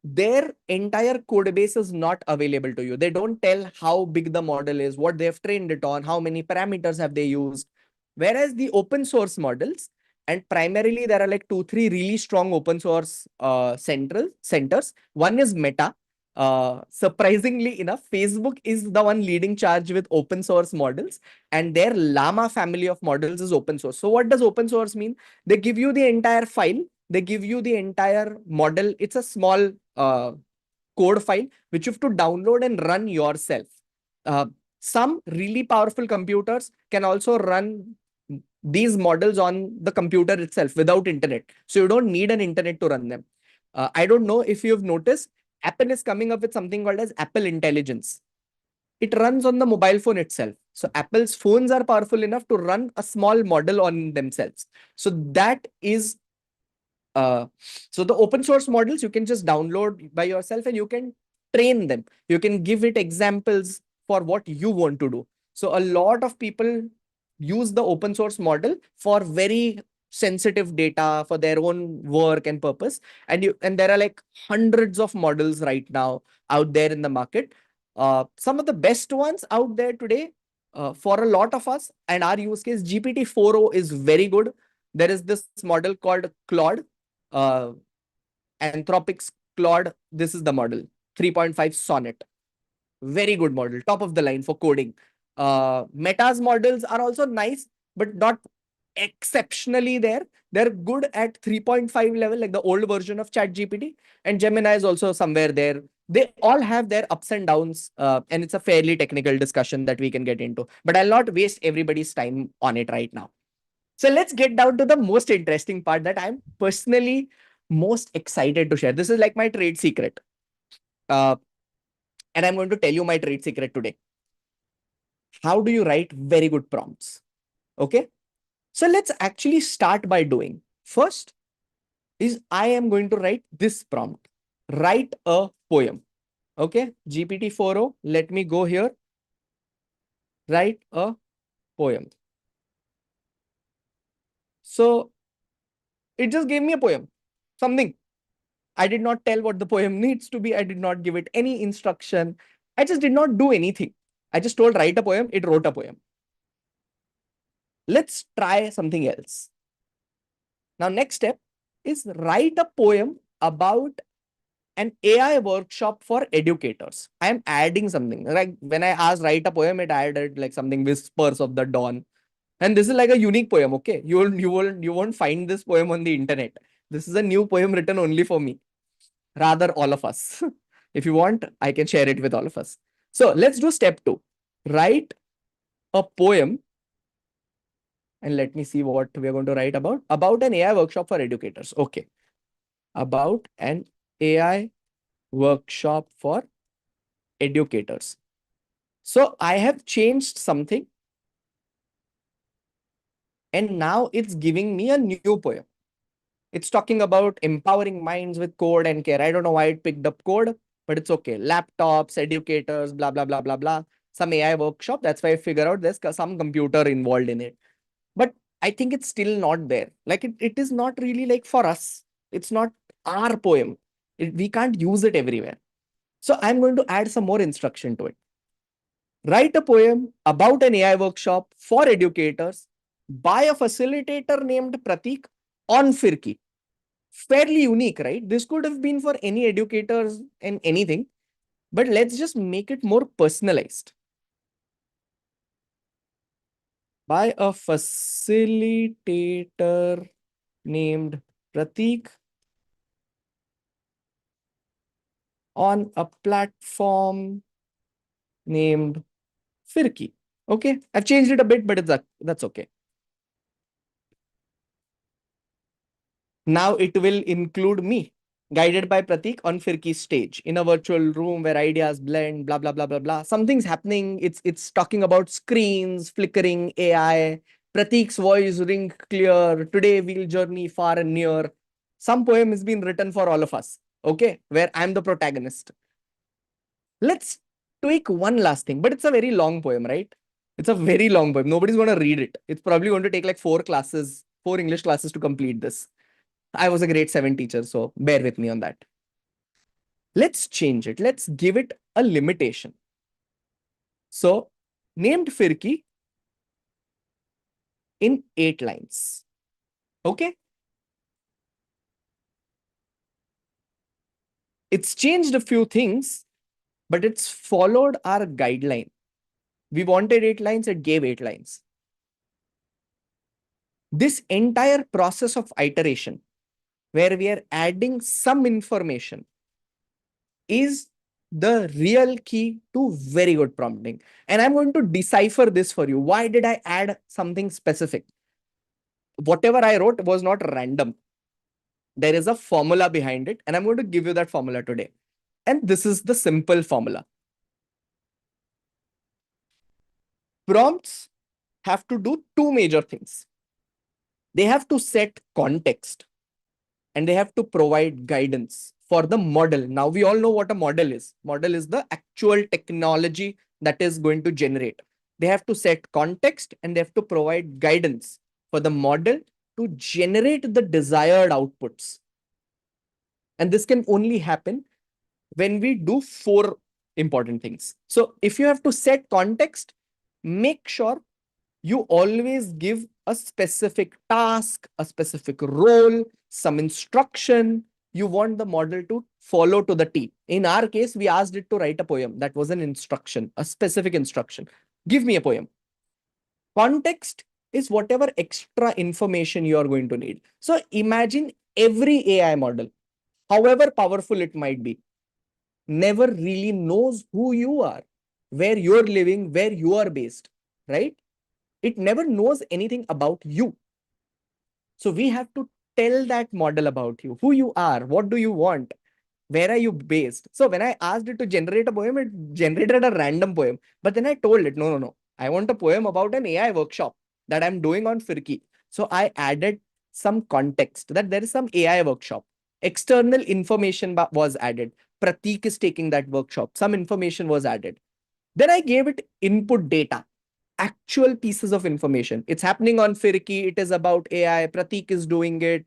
their entire code base is not available to you. They don't tell how big the model is, what they have trained it on, how many parameters have they used. Whereas the open source models, and primarily there are like 2, 3 really strong open source centers. One is Meta. Surprisingly enough, Facebook is the one leading charge with open source models, and their Llama family of models is open source. So what does open source mean? They give you the entire file, they give you the entire model. It's a small code file which you have to download and run yourself. Uh, some really powerful computers can also run these models on the computer itself without internet. So you don't need an internet to run them. I don't know if you've noticed, Apple is coming up with something called as Apple Intelligence. It runs on the mobile phone itself. So Apple's phones are powerful enough to run a small model on themselves. So that is uh, so the open source models you can just download by yourself and you can train them. You can give it examples for what you want to do. So a lot of people use the open source model for very sensitive data for their own work and purpose. And there are like hundreds of models right now out there in the market. Some of the best ones out there today for a lot of us and our use case, GPT-4o is very good. There is this model called Claude, uh, Anthropic's Claude. This is the model 3.5 Sonnet. Very good model, top of the line for coding. Meta's models are also nice, but not exceptionally there. They're good at 3.5 level, like the old version of ChatGPT. And Gemini is also somewhere there. They all have their ups and downs, and it's a fairly technical discussion that we can get into. But I'll not waste everybody's time on it right now. So let's get down to the most interesting part that I'm personally most excited to share. This is like my trade secret. Uh, and I'm going to tell you my trade secret today. How do you write very good prompts? Okay. So let's actually start by doing. First is I am going to write this prompt. Write a poem. Okay. GPT-4o. Let me go here. Write a poem. So it just gave me a poem. Something. I did not tell what the poem needs to be. I did not give it any instruction. I just did not do anything. I just told write a poem. It wrote a poem. Let's try something else. Now, next step is write a poem about an AI workshop for educators. I am adding something. Like when I asked write a poem, it added like something whispers of the dawn. And this is like a unique poem. Okay. You won't find this poem on the internet. This is a new poem written only for me. Rather all of us. If you want, I can share it with all of us. So let's do step 2. Write a poem, and let me see what we are going to write about an AI workshop for educators. Okay. About an AI workshop for educators. So I have changed something, and now it's giving me a new poem. It's talking about empowering minds with code and care. I don't know why it picked up code, but it's okay. Laptops, educators, blah, blah, blah, blah, blah. Some AI workshop. That's why I figure out there's some computer involved in it. But I think it's still not there. Like it is not really like for us. It's not our poem. We can't use it everywhere. So I'm going to add some more instruction to it. Write a poem about an AI workshop for educators by a facilitator named Pratik on Firki. Fairly unique, right? This could have been for any educators and anything, but let's just make it more personalized. By a facilitator named Pratik on a platform named Firki. Okay, I've changed it a bit, but that's okay. Now it will include me, guided by Pratik on Firki's stage in a virtual room where ideas blend, blah, blah, blah, blah, blah. Something's happening. It's talking about screens, flickering AI. Pratik's voice ring clear. Today we'll journey far and near. Some poem has been written for all of us, okay, where I'm the protagonist. Let's tweak one last thing, but it's a very long poem, right? It's a very long poem. Nobody's going to read it. It's probably going to take like 4 classes, 4 English classes to complete this. I was a grade 7 teacher, so bear with me on that. Let's change it. Let's give it a limitation. So, named Firki in 8 lines. Okay? It's changed a few things, but it's followed our guideline. We wanted 8 lines, it gave 8 lines. This entire process of iteration, where we are adding some information, is the real key to very good prompting. And I'm going to decipher this for you. Why did I add something specific? Whatever I wrote was not random. There is a formula behind it, and I'm going to give you that formula today. And this is the simple formula. Prompts have to do 2 major things. They have to set context and they have to provide guidance for the model. Now, we all know what a model is. Model is the actual technology that is going to generate. They have to set context and they have to provide guidance for the model to generate the desired outputs. And this can only happen when we do 4 important things. So if you have to set context, make sure you always give a specific task, a specific role, some instruction you want the model to follow to the T. In our case, we asked it to write a poem. That was an instruction, a specific instruction. Give me a poem. Context is whatever extra information you are going to need. So imagine every AI model, however powerful it might be, never really knows who you are, where you're living, where you are based, right? It never knows anything about you. So we have to tell that model about you, who you are, what do you want, where are you based. So when I asked it to generate a poem, it generated a random poem. But then I told it, no. I want a poem about an AI workshop that I'm doing on Firki. So I added some context that there is some AI workshop. External information was added. Pratik is taking that workshop. Some information was added. Then I gave it input data, actual pieces of information. It's happening on Firki. It is about AI. Pratik is doing it.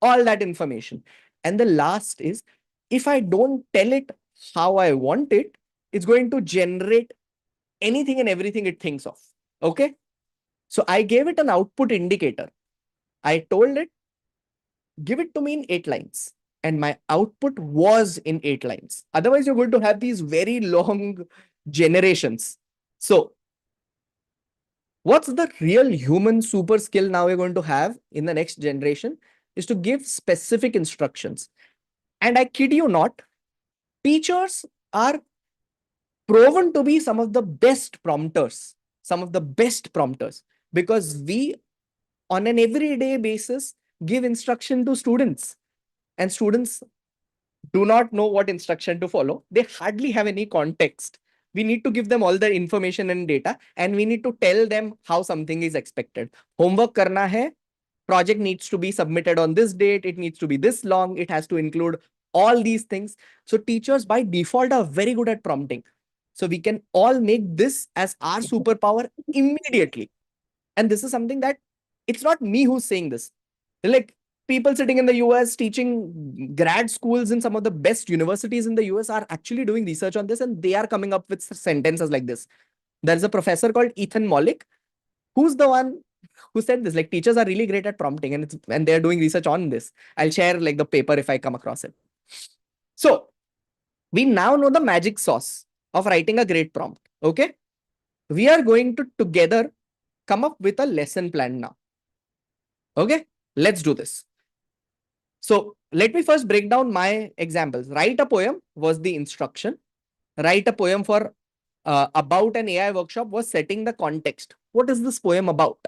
All that information. And the last is, if I don't tell it how I want it, it's going to generate anything and everything it thinks of. Okay. So I gave it an output indicator. I told it, give it to me in 8 lines. And my output was in 8 lines. Otherwise, you're going to have these very long generations. So what's the real human super skill now we're going to have in the next generation is to give specific instructions. And I kid you not, teachers are proven to be some of the best prompters, because we, on an everyday basis, give instruction to students, and students do not know what instruction to follow. They hardly have any context. We need to give them all the information and data, and we need to tell them how something is expected. Homework karna hai, project needs to be submitted on this date, it needs to be this long, it has to include all these things. So teachers by default are very good at prompting. So we can all make this as our superpower immediately. And this is something that it's not me who's saying this. Like people sitting in the US teaching grad schools in some of the best universities in the US are actually doing research on this, and they are coming up with sentences like this. There's a professor called Ethan Mollick, who's the one who said this. Like teachers are really great at prompting, and they're doing research on this. I'll share like the paper if I come across it. So we now know the magic sauce of writing a great prompt. Okay. We are going to together come up with a lesson plan now. Okay. Let's do this. So let me first break down my examples. Write a poem was the instruction. Write a poem for about an AI workshop was setting the context. What is this poem about?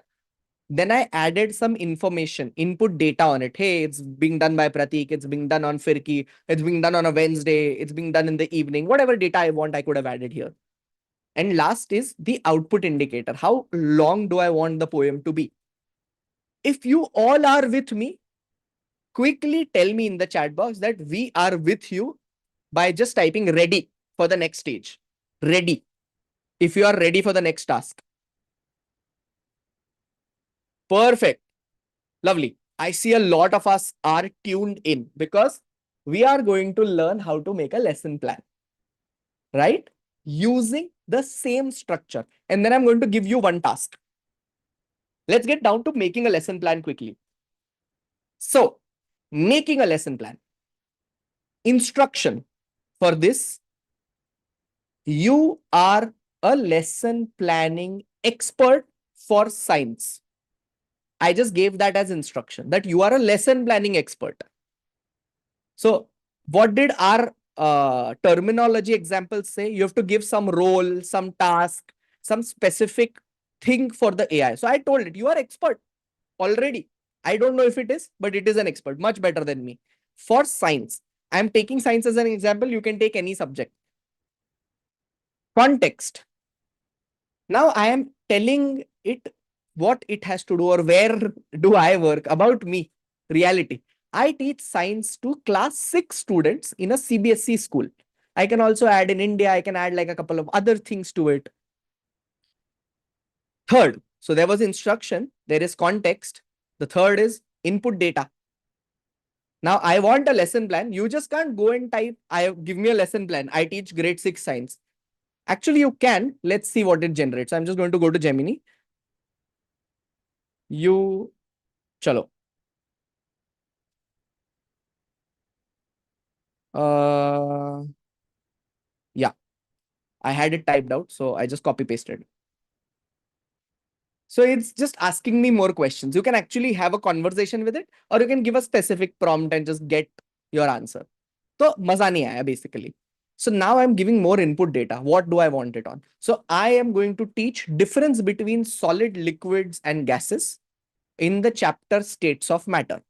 Then I added some information, input data on it. Hey, it's being done by Pratik. It's being done on Firki. It's being done on a Wednesday. It's being done in the evening. Whatever data I want, I could have added here. And last is the output indicator. How long do I want the poem to be? If you all are with me, quickly tell me in the chat box that we are with you by just typing ready for the next stage. Ready. If you are ready for the next task. Perfect. Lovely. I see a lot of us are tuned in because we are going to learn how to make a lesson plan, right? Using the same structure. And then I'm going to give you one task. Let's get down to making a lesson plan quickly. So, making a lesson plan. Instruction for this, you are a lesson planning expert for science. I just gave that as instruction that you are a lesson planning expert. So what did our terminology examples say? You have to give some role, some task, some specific thing for the AI. So I told it, you are expert already. I don't know if it is, but it is an expert, much better than me. For science, I'm taking science as an example. You can take any subject. Context. Now I am telling it what it has to do or where do I work, about me, reality. I teach science to class 6 students in a CBSE school. I can also add in India, I can add like a couple of other things to it. Third, so there was instruction, there is context. The third is input data. Now I want a lesson plan. You just can't go and type, give me a lesson plan. I teach grade 6 science. Actually, you can. Let's see what it generates. I'm just going to go to Gemini. Chalo. Uh, yeah, I had it typed out, so I just copy pasted. So it's just asking me more questions. You can actually have a conversation with it, or you can give a specific prompt and just get your answer. So maza nahi aaya basically. So now I'm giving more input data. What do I want it on? So I am going to teach difference between solid, liquids, and gases in the chapter states of matter.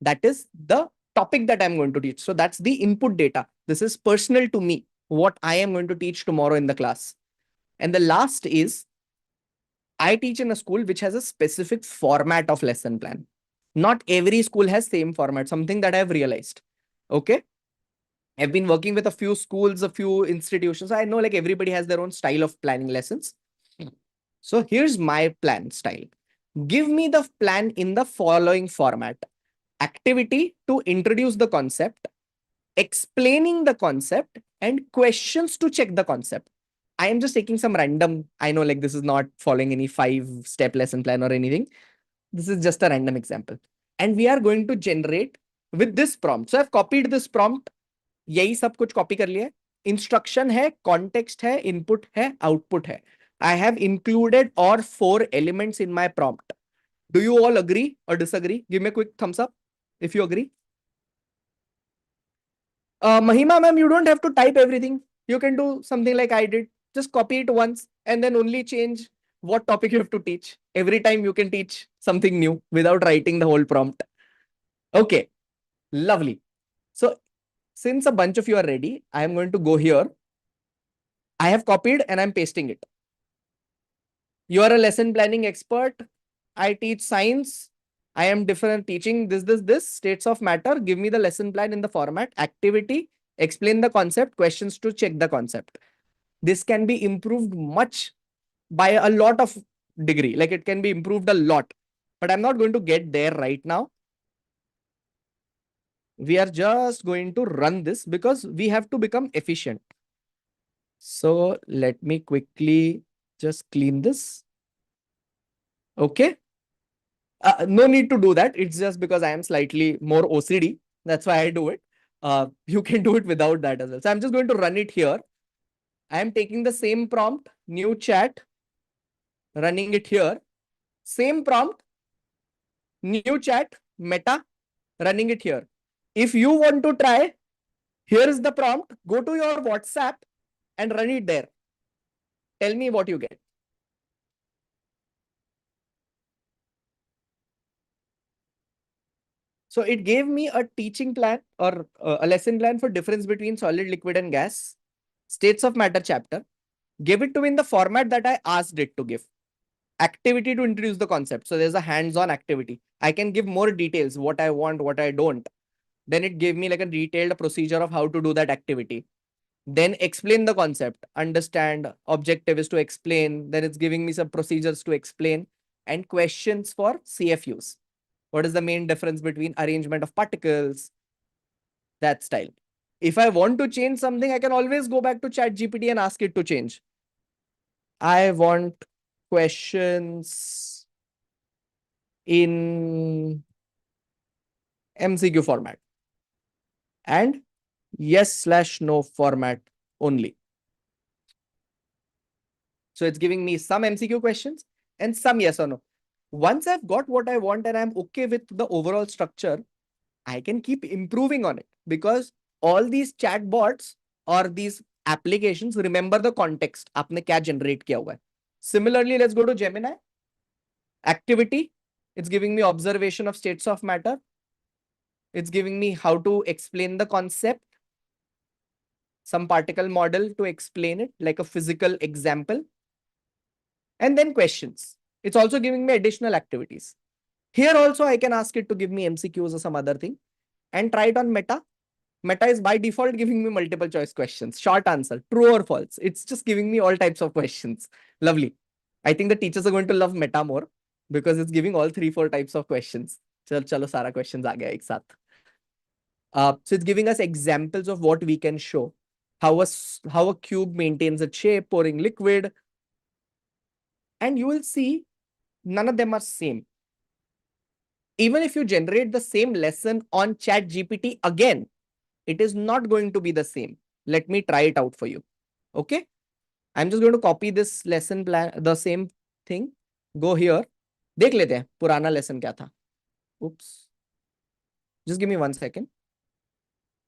That is the topic that I'm going to teach. So that's the input data. This is personal to me, what I am going to teach tomorrow in the class. And the last is I teach in a school which has a specific format of lesson plan. Not every school has same format, something that I've realized. Okay. I've been working with a few schools, a few institutions. I know like everybody has their own style of planning lessons. So here's my plan style. Give me the plan in the following format. Activity to introduce the concept, explaining the concept, and questions to check the concept. I am just taking some random, I know like this is not following any 5-step lesson plan or anything. This is just a random example. And we are going to generate with this prompt. So I've copied this prompt. यही सब कुछ copy कर लिया है. Instruction है, context है, input है, output है. I have included all 4 elements in my prompt. Do you all agree or disagree? Give me a quick thumbs up if you agree. Mahima ma'am, you don't have to type everything. You can do something like I did. Just copy it once and then only change what topic you have to teach. Every time you can teach something new without writing the whole prompt. Okay, lovely. So since a bunch of you are ready, I am going to go here. I have copied and I'm pasting it. You are a lesson planning expert. I teach science. I am different teaching this states of matter. Give me the lesson plan in the format, activity, explain the concept, questions to check the concept. This can be improved much by a lot of degree. Like it can be improved a lot, but I'm not going to get there right now. We are just going to run this because we have to become efficient. So let me quickly just clean this. Okay. No need to do that. It's just because I am slightly more OCD. That's why I do it. You can do it without that as well. So I'm just going to run it here. I am taking the same prompt, new chat, running it here. Same prompt, new chat, meta, running it here. If you want to try, here is the prompt. Go to your WhatsApp and run it there. Tell me what you get. So it gave me a teaching plan or a lesson plan for difference between solid, liquid, and gas, states of matter chapter, gave it to me in the format that I asked it to give. Activity to introduce the concept. So there's a hands-on activity. I can give more details, what I want, what I don't. Then it gave me like a detailed procedure of how to do that activity. Then explain the concept, understand, objective is to explain. Then it's giving me some procedures to explain and questions for CFUs. What is the main difference between arrangement of particles? That style. If I want to change something, I can always go back to ChatGPT and ask it to change. I want questions in MCQ format and yes/no format only. So it's giving me some MCQ questions and some yes or no. Once I've got what I want and I'm okay with the overall structure, I can keep improving on it because all these chatbots or these applications remember the context. आपने क्या generate किया हुआ है. Similarly, let's go to Gemini. Activity. It's giving me observation of states of matter. It's giving me how to explain the concept, some particle model to explain it, like a physical example, and then questions. It's also giving me additional activities. Here also, I can ask it to give me MCQs or some other thing and try it on Meta. Meta is by default giving me multiple choice questions, short answer, true or false. It's just giving me all types of questions. Lovely. I think the teachers are going to love Meta more because it's giving all 3-4 types of questions. Chalo, sara questions aa gaya ek saath. So it's giving us examples of what we can show. How a cube maintains a shape, pouring liquid. And you will see none of them are same. Even if you generate the same lesson on ChatGPT again, it is not going to be the same. Let me try it out for you. Okay. I'm just going to copy this lesson plan, the same thing. Go here. देख लेते हैं पुराना lesson क्या था. Oops. Just give me 1 second.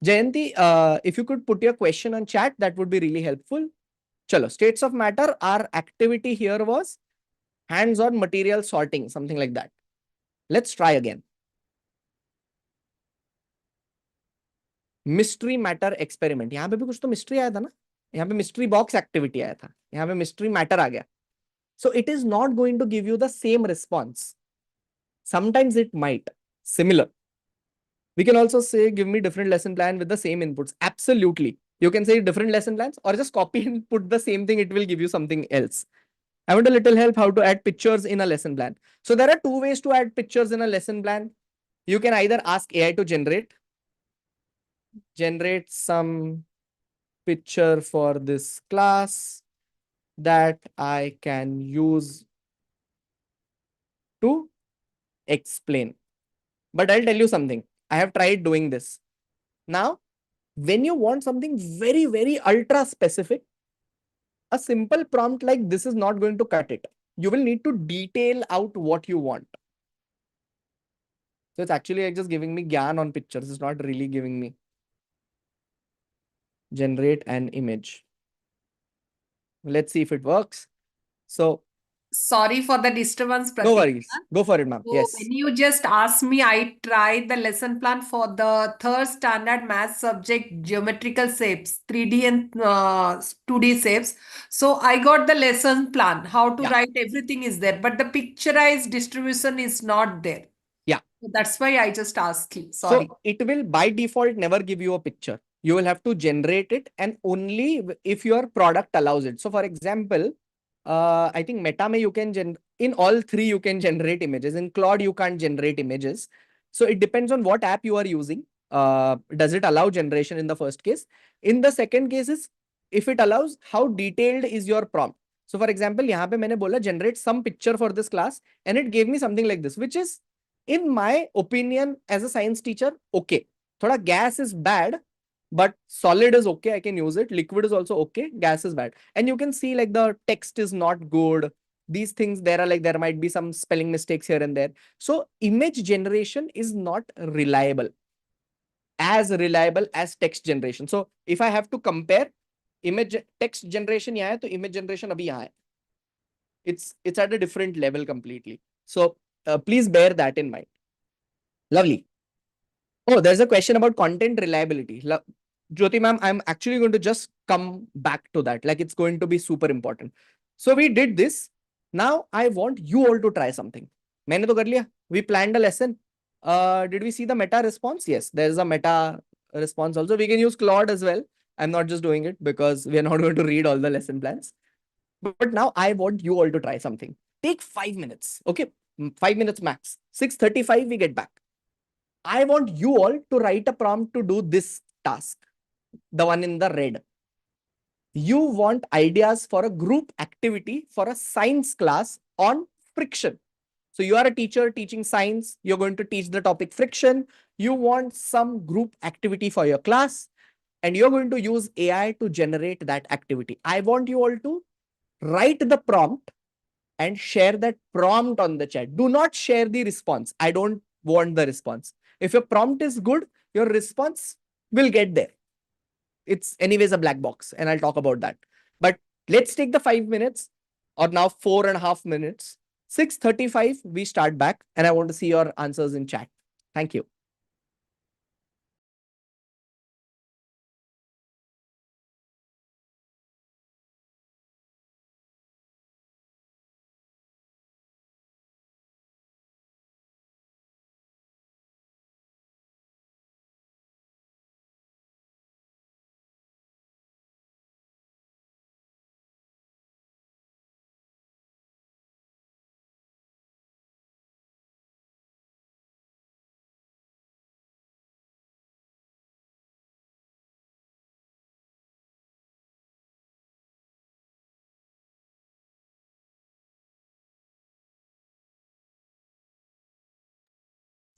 Jayanti, if you could put your question on chat, that would be really helpful. Chalo, states of matter, our activity here was hands-on material sorting, something like that. Let's try again. Mystery matter experiment. यहाँ पे भी कुछ तो mystery आया था ना? यहाँ पे mystery box activity आया था. यहाँ पे mystery matter आ गया. So it is not going to give you the same response. Sometimes it might. Similar. We can also say, give me different lesson plan with the same inputs. Absolutely. You can say different lesson plans or just copy and put the same thing. It will give you something else. I want a little help how to add pictures in a lesson plan. So there are 2 ways to add pictures in a lesson plan. You can either ask AI to generate some picture for this class that I can use to explain. But I'll tell you something. I have tried doing this. Now, when you want something very, very ultra specific, a simple prompt like this is not going to cut it. You will need to detail out what you want. So it's actually like just giving me gyan on pictures. It's not really giving me generate an image. Let's see if it works. So Sorry for the disturbance, no Pratik. worries. Go for it, ma'am. So Yes. when you just asked me, I tried the lesson plan for the third standard math subject, geometrical shapes, 3D and 2D shapes. So I got the lesson plan, how to Yeah. write everything is there, but the picturized distribution is not there. Yeah. So that's why I just asked you. Sorry. So it will by default never give you a picture. You will have to generate it and only if your product allows it. So for example, I think Meta mein you can in all 3 you can generate images. In Claude you can't generate images. So it depends on what app you are using. Does it allow generation in the first case? In the second case is if it allows, how detailed is your prompt? So for example, यहाँ पे मैंने बोला generate some picture for this class and it gave me something like this, which is in my opinion as a science teacher, okay. Thoda gas is bad, but solid is okay. I can use it. Liquid is also okay. Gas is bad. And you can see like the text is not good. These things, there might be some spelling mistakes here and there. So image generation is not reliable as text generation. So if I have to compare image text generation यहाँ है, तो image generation अभी यहाँ है. It's at a different level completely. So please bear that in mind. Lovely. Oh, there's a question about content reliability. Jyoti ma'am, I'm actually going to just come back to that. Like it's going to be super important. So we did this. Now I want you all to try something. मैंने तो कर लिया. We planned a lesson. Did we see the meta response? Yes, there's a meta response also. We can use Claude as well. I'm not just doing it because we are not going to read all the lesson plans. But now I want you all to try something. Take 5 minutes. Okay. 5 minutes max. 6:35 we get back. I want you all to write a prompt to do this task, the one in the red. You want ideas for a group activity for a science class on friction. So you are a teacher teaching science. You're going to teach the topic friction. You want some group activity for your class, and you're going to use AI to generate that activity. I want you all to write the prompt and share that prompt on the chat. Do not share the response. I don't want the response. If your prompt is good, your response will get there. It's anyways a black box, and I'll talk about that. But let's take the 5 minutes, or now 4.5 minutes. 6:35, we start back, and I want to see your answers in chat. Thank you.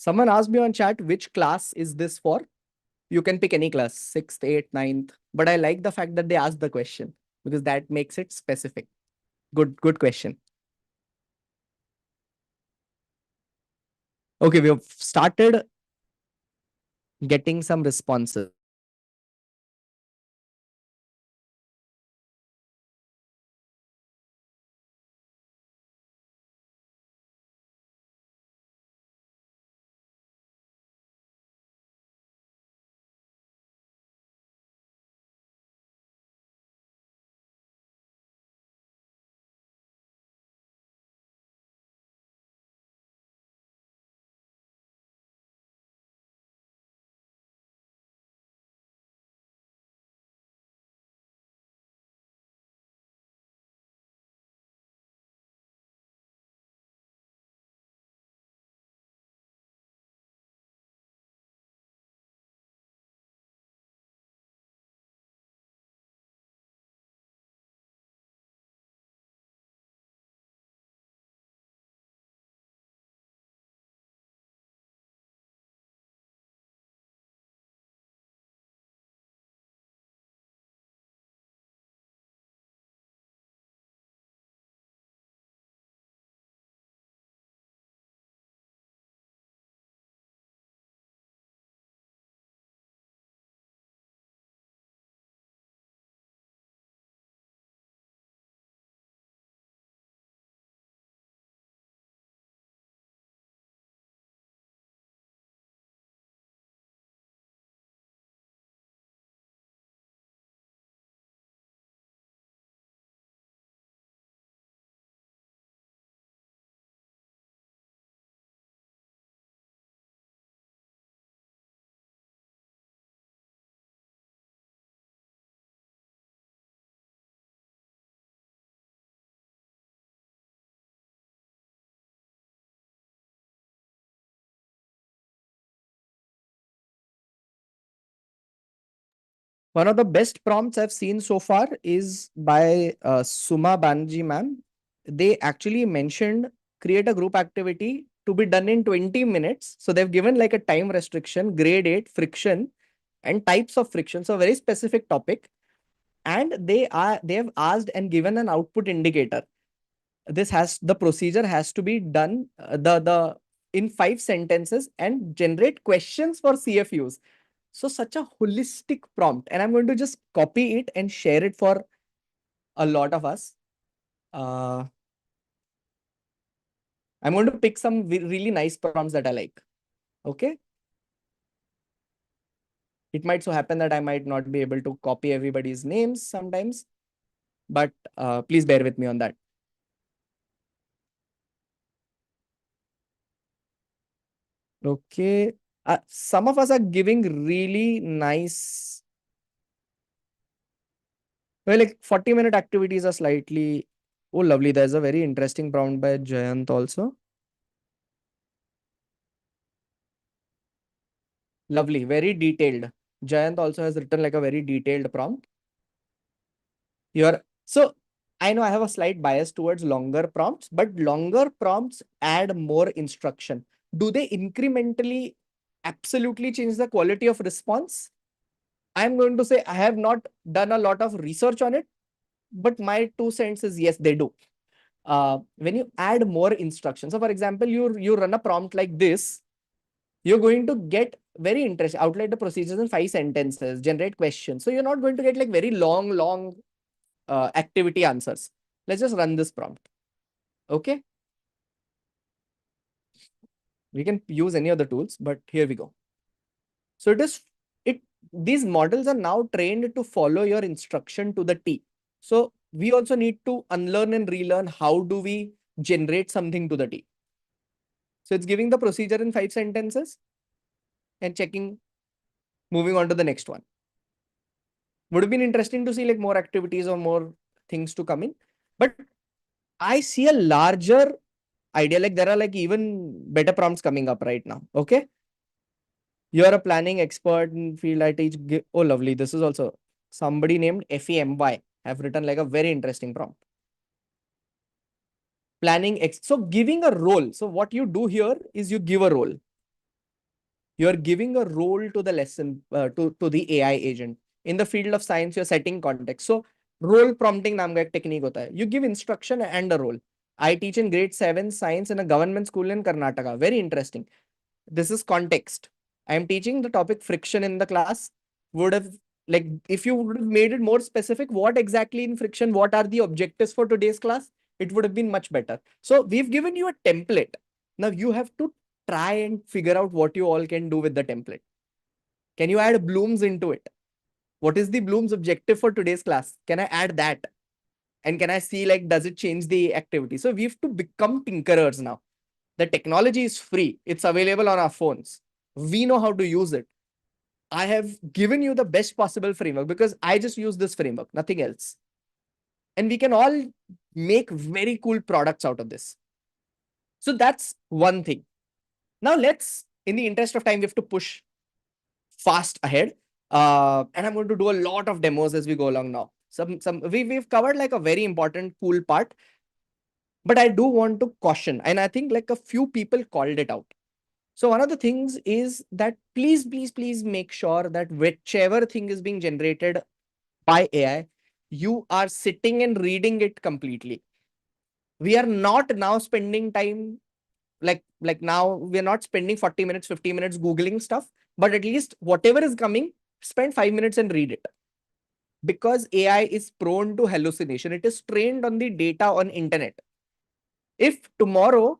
Someone asked me on chat, which class is this for? You can pick any class, 6th, 8th, 9th. But I like the fact that they asked the question because that makes it specific. Good question. Okay, we have started getting some responses. One of the best prompts I've seen so far is by Suma Banerjee ma'am. They actually mentioned create a group activity to be done in 20 minutes. So they've given like a time restriction, grade 8, friction, and types of friction. So a very specific topic. And they have asked and given an output indicator. The procedure has to be done the in 5 sentences and generate questions for CFUs. So such a holistic prompt, and I'm going to just copy it and share it for a lot of us. uh, I'm going to pick some really nice prompts that I like. Okay. It might so happen that I might not be able to copy everybody's names sometimes, but please bear with me on that. Okay. Some of us are giving really nice, well, like 40-minute activities are slightly, oh, lovely. There's a very interesting prompt by Jayant also. Lovely, very detailed. Jayant also has written like a very detailed prompt. So I know I have a slight bias towards longer prompts, but longer prompts add more instruction. Do they incrementally absolutely change the quality of response? I'm going to say I have not done a lot of research on it, but my 2 cents is yes, they do. When you add more instructions, so for example, you run a prompt like this, you're going to get very interesting. Outline the procedures in 5 sentences, generate questions. So you're not going to get like very long activity answers. Let's just run this prompt. Okay. We can use any of the tools, but here we go. So these models are now trained to follow your instruction to the T. So we also need to unlearn and relearn how do we generate something to the T. So it's giving the procedure in 5 sentences and checking, moving on to the next one. Would have been interesting to see like more activities or more things to come in. But I see a larger idea, like there are like even better prompts coming up right now. Okay. You're a planning expert in field I teach. Oh, lovely. This is also somebody named FEMY have written like a very interesting prompt. So giving a role. So what you do here is you give a role. You're giving a role to the lesson, to the AI agent. In the field of science, you're setting context. So role prompting नाम का एक technique होता है. You give instruction and a role. I teach in grade 7 science in a government school in Karnataka. Very interesting. This is context. I am teaching the topic friction in the class. Would have, like, if you would have made it more specific, what exactly in friction, what are the objectives for today's class, it would have been much better. So we've given you a template. Now you have to try and figure out what you all can do with the template. Can you add blooms into it? What is the blooms objective for today's class? Can I add that? And can I see, like, does it change the activity? So we have to become tinkerers now. The technology is free. It's available on our phones. We know how to use it. I have given you the best possible framework because I just use this framework, nothing else. And we can all make very cool products out of this. So that's one thing. Now in the interest of time, we have to push fast ahead. And I'm going to do a lot of demos as we go along now. We've covered like a very important, cool part. But I do want to caution, and I think like a few people called it out. So one of the things is that please make sure that whichever thing is being generated by AI, you are sitting and reading it completely. We are not now spending time like now we're not spending 40 minutes, 50 minutes Googling stuff, but at least whatever is coming, spend 5 minutes and read it. Because AI is prone to hallucination. It is trained on the data on internet. If tomorrow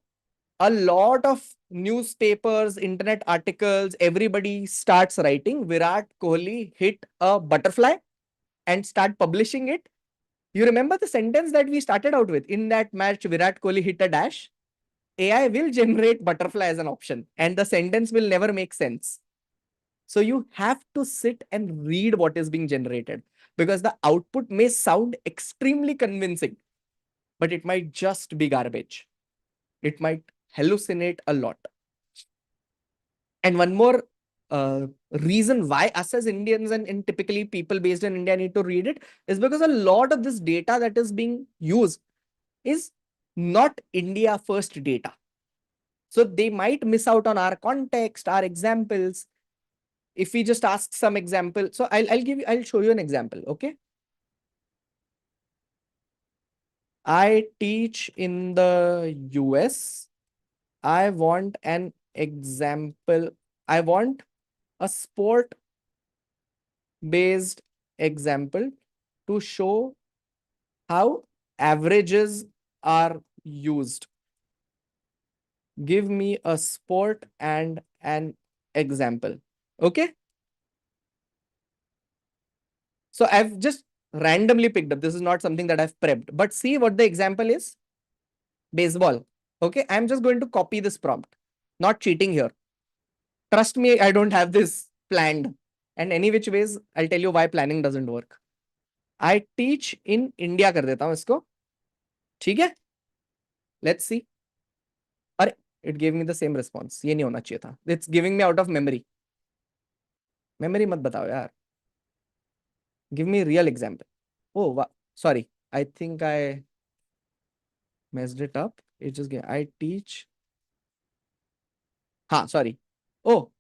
a lot of newspapers, internet articles, everybody starts writing Virat Kohli hit a butterfly and start publishing it. You remember the sentence that we started out with? In that match, Virat Kohli hit a dash. AI will generate butterfly as an option and the sentence will never make sense. So you have to sit and read what is being generated because the output may sound extremely convincing, but it might just be garbage. It might hallucinate a lot. And one more reason why us as Indians and typically people based in India need to read it is because a lot of this data that is being used is not India first data. So they might miss out on our context, our examples. If we just ask some example, so I'll show you an example. Okay. I teach in the US. I want an example. I want a sport based example to show how averages are used. Give me a sport and an example. Okay. So I've just randomly picked up. This is not something that I've prepped, but see what the example is. Baseball. Okay, I'm just going to copy this prompt. Not cheating here. Trust me, I don't have this planned. And any which ways, I'll tell you why planning doesn't work. I teach in India कर देता हूँ इसको. ठीक है? Let's see. अरे, it gave me the same response. ये नहीं होना चाहिए था. It's giving me out of memory. Memory मत बताओ यार. Give me real example. Oh, sorry. I think I messed it up. It just I teach. हाँ, sorry. Oh,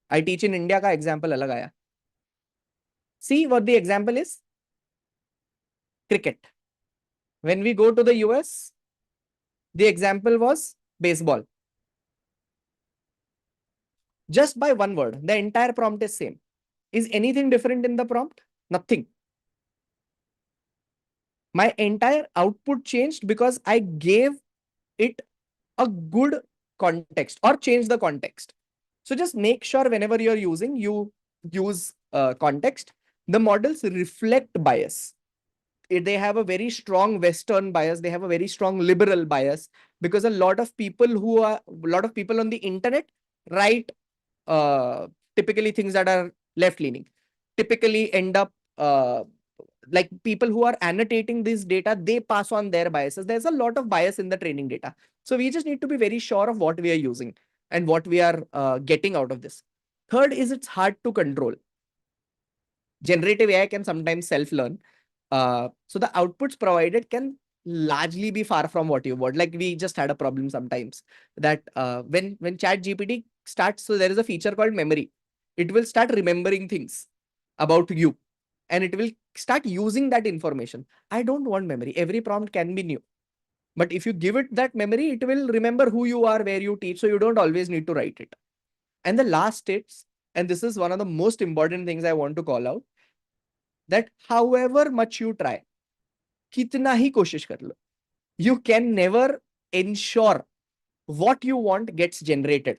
I teach in India का example अलग आया. See what the example is? Cricket. When we go to the US, the example was baseball. Just by one word, the entire prompt is same. Is anything different in the prompt? Nothing. My entire output changed because I gave it a good context or change the context. So just make sure whenever you're using, you use context. The models reflect bias. They have a very strong Western bias. They have a very strong liberal bias because a lot of people on the internet write typically things that are left leaning, typically end up like people who are annotating this data, they pass on their biases. There's a lot of bias in the training data. So we just need to be very sure of what we are using and what we are getting out of this. Third is it's hard to control. Generative AI can sometimes self-learn. So the outputs provided can largely be far from what you want. Like we just had a problem sometimes that when Chat GPT starts, so there is a feature called memory. It will start remembering things about you and it will start using that information. I don't want memory. Every prompt can be new. But if you give it that memory, it will remember who you are, where you teach. So you don't always need to write it. And the last is, and this is one of the most important things I want to call out, that however much you try, kitna hi koshish kar lo, you can never ensure what you want gets generated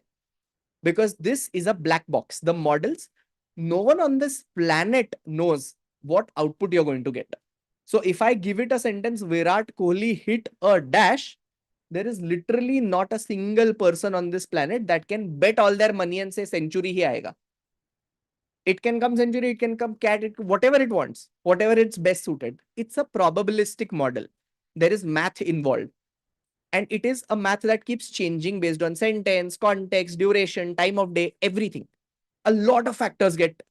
because this is a black box. The models, no one on this planet knows what output you're going to get. So if I give it a sentence, Virat Kohli hit a dash, there is literally not a single person on this planet that can bet all their money and say century hi aayega. It can come century, it can come cat, whatever it wants, whatever it's best suited. It's a probabilistic model. There is math involved. And it is a math that keeps changing based on sentence, context, duration, time of day, everything. A lot of factors get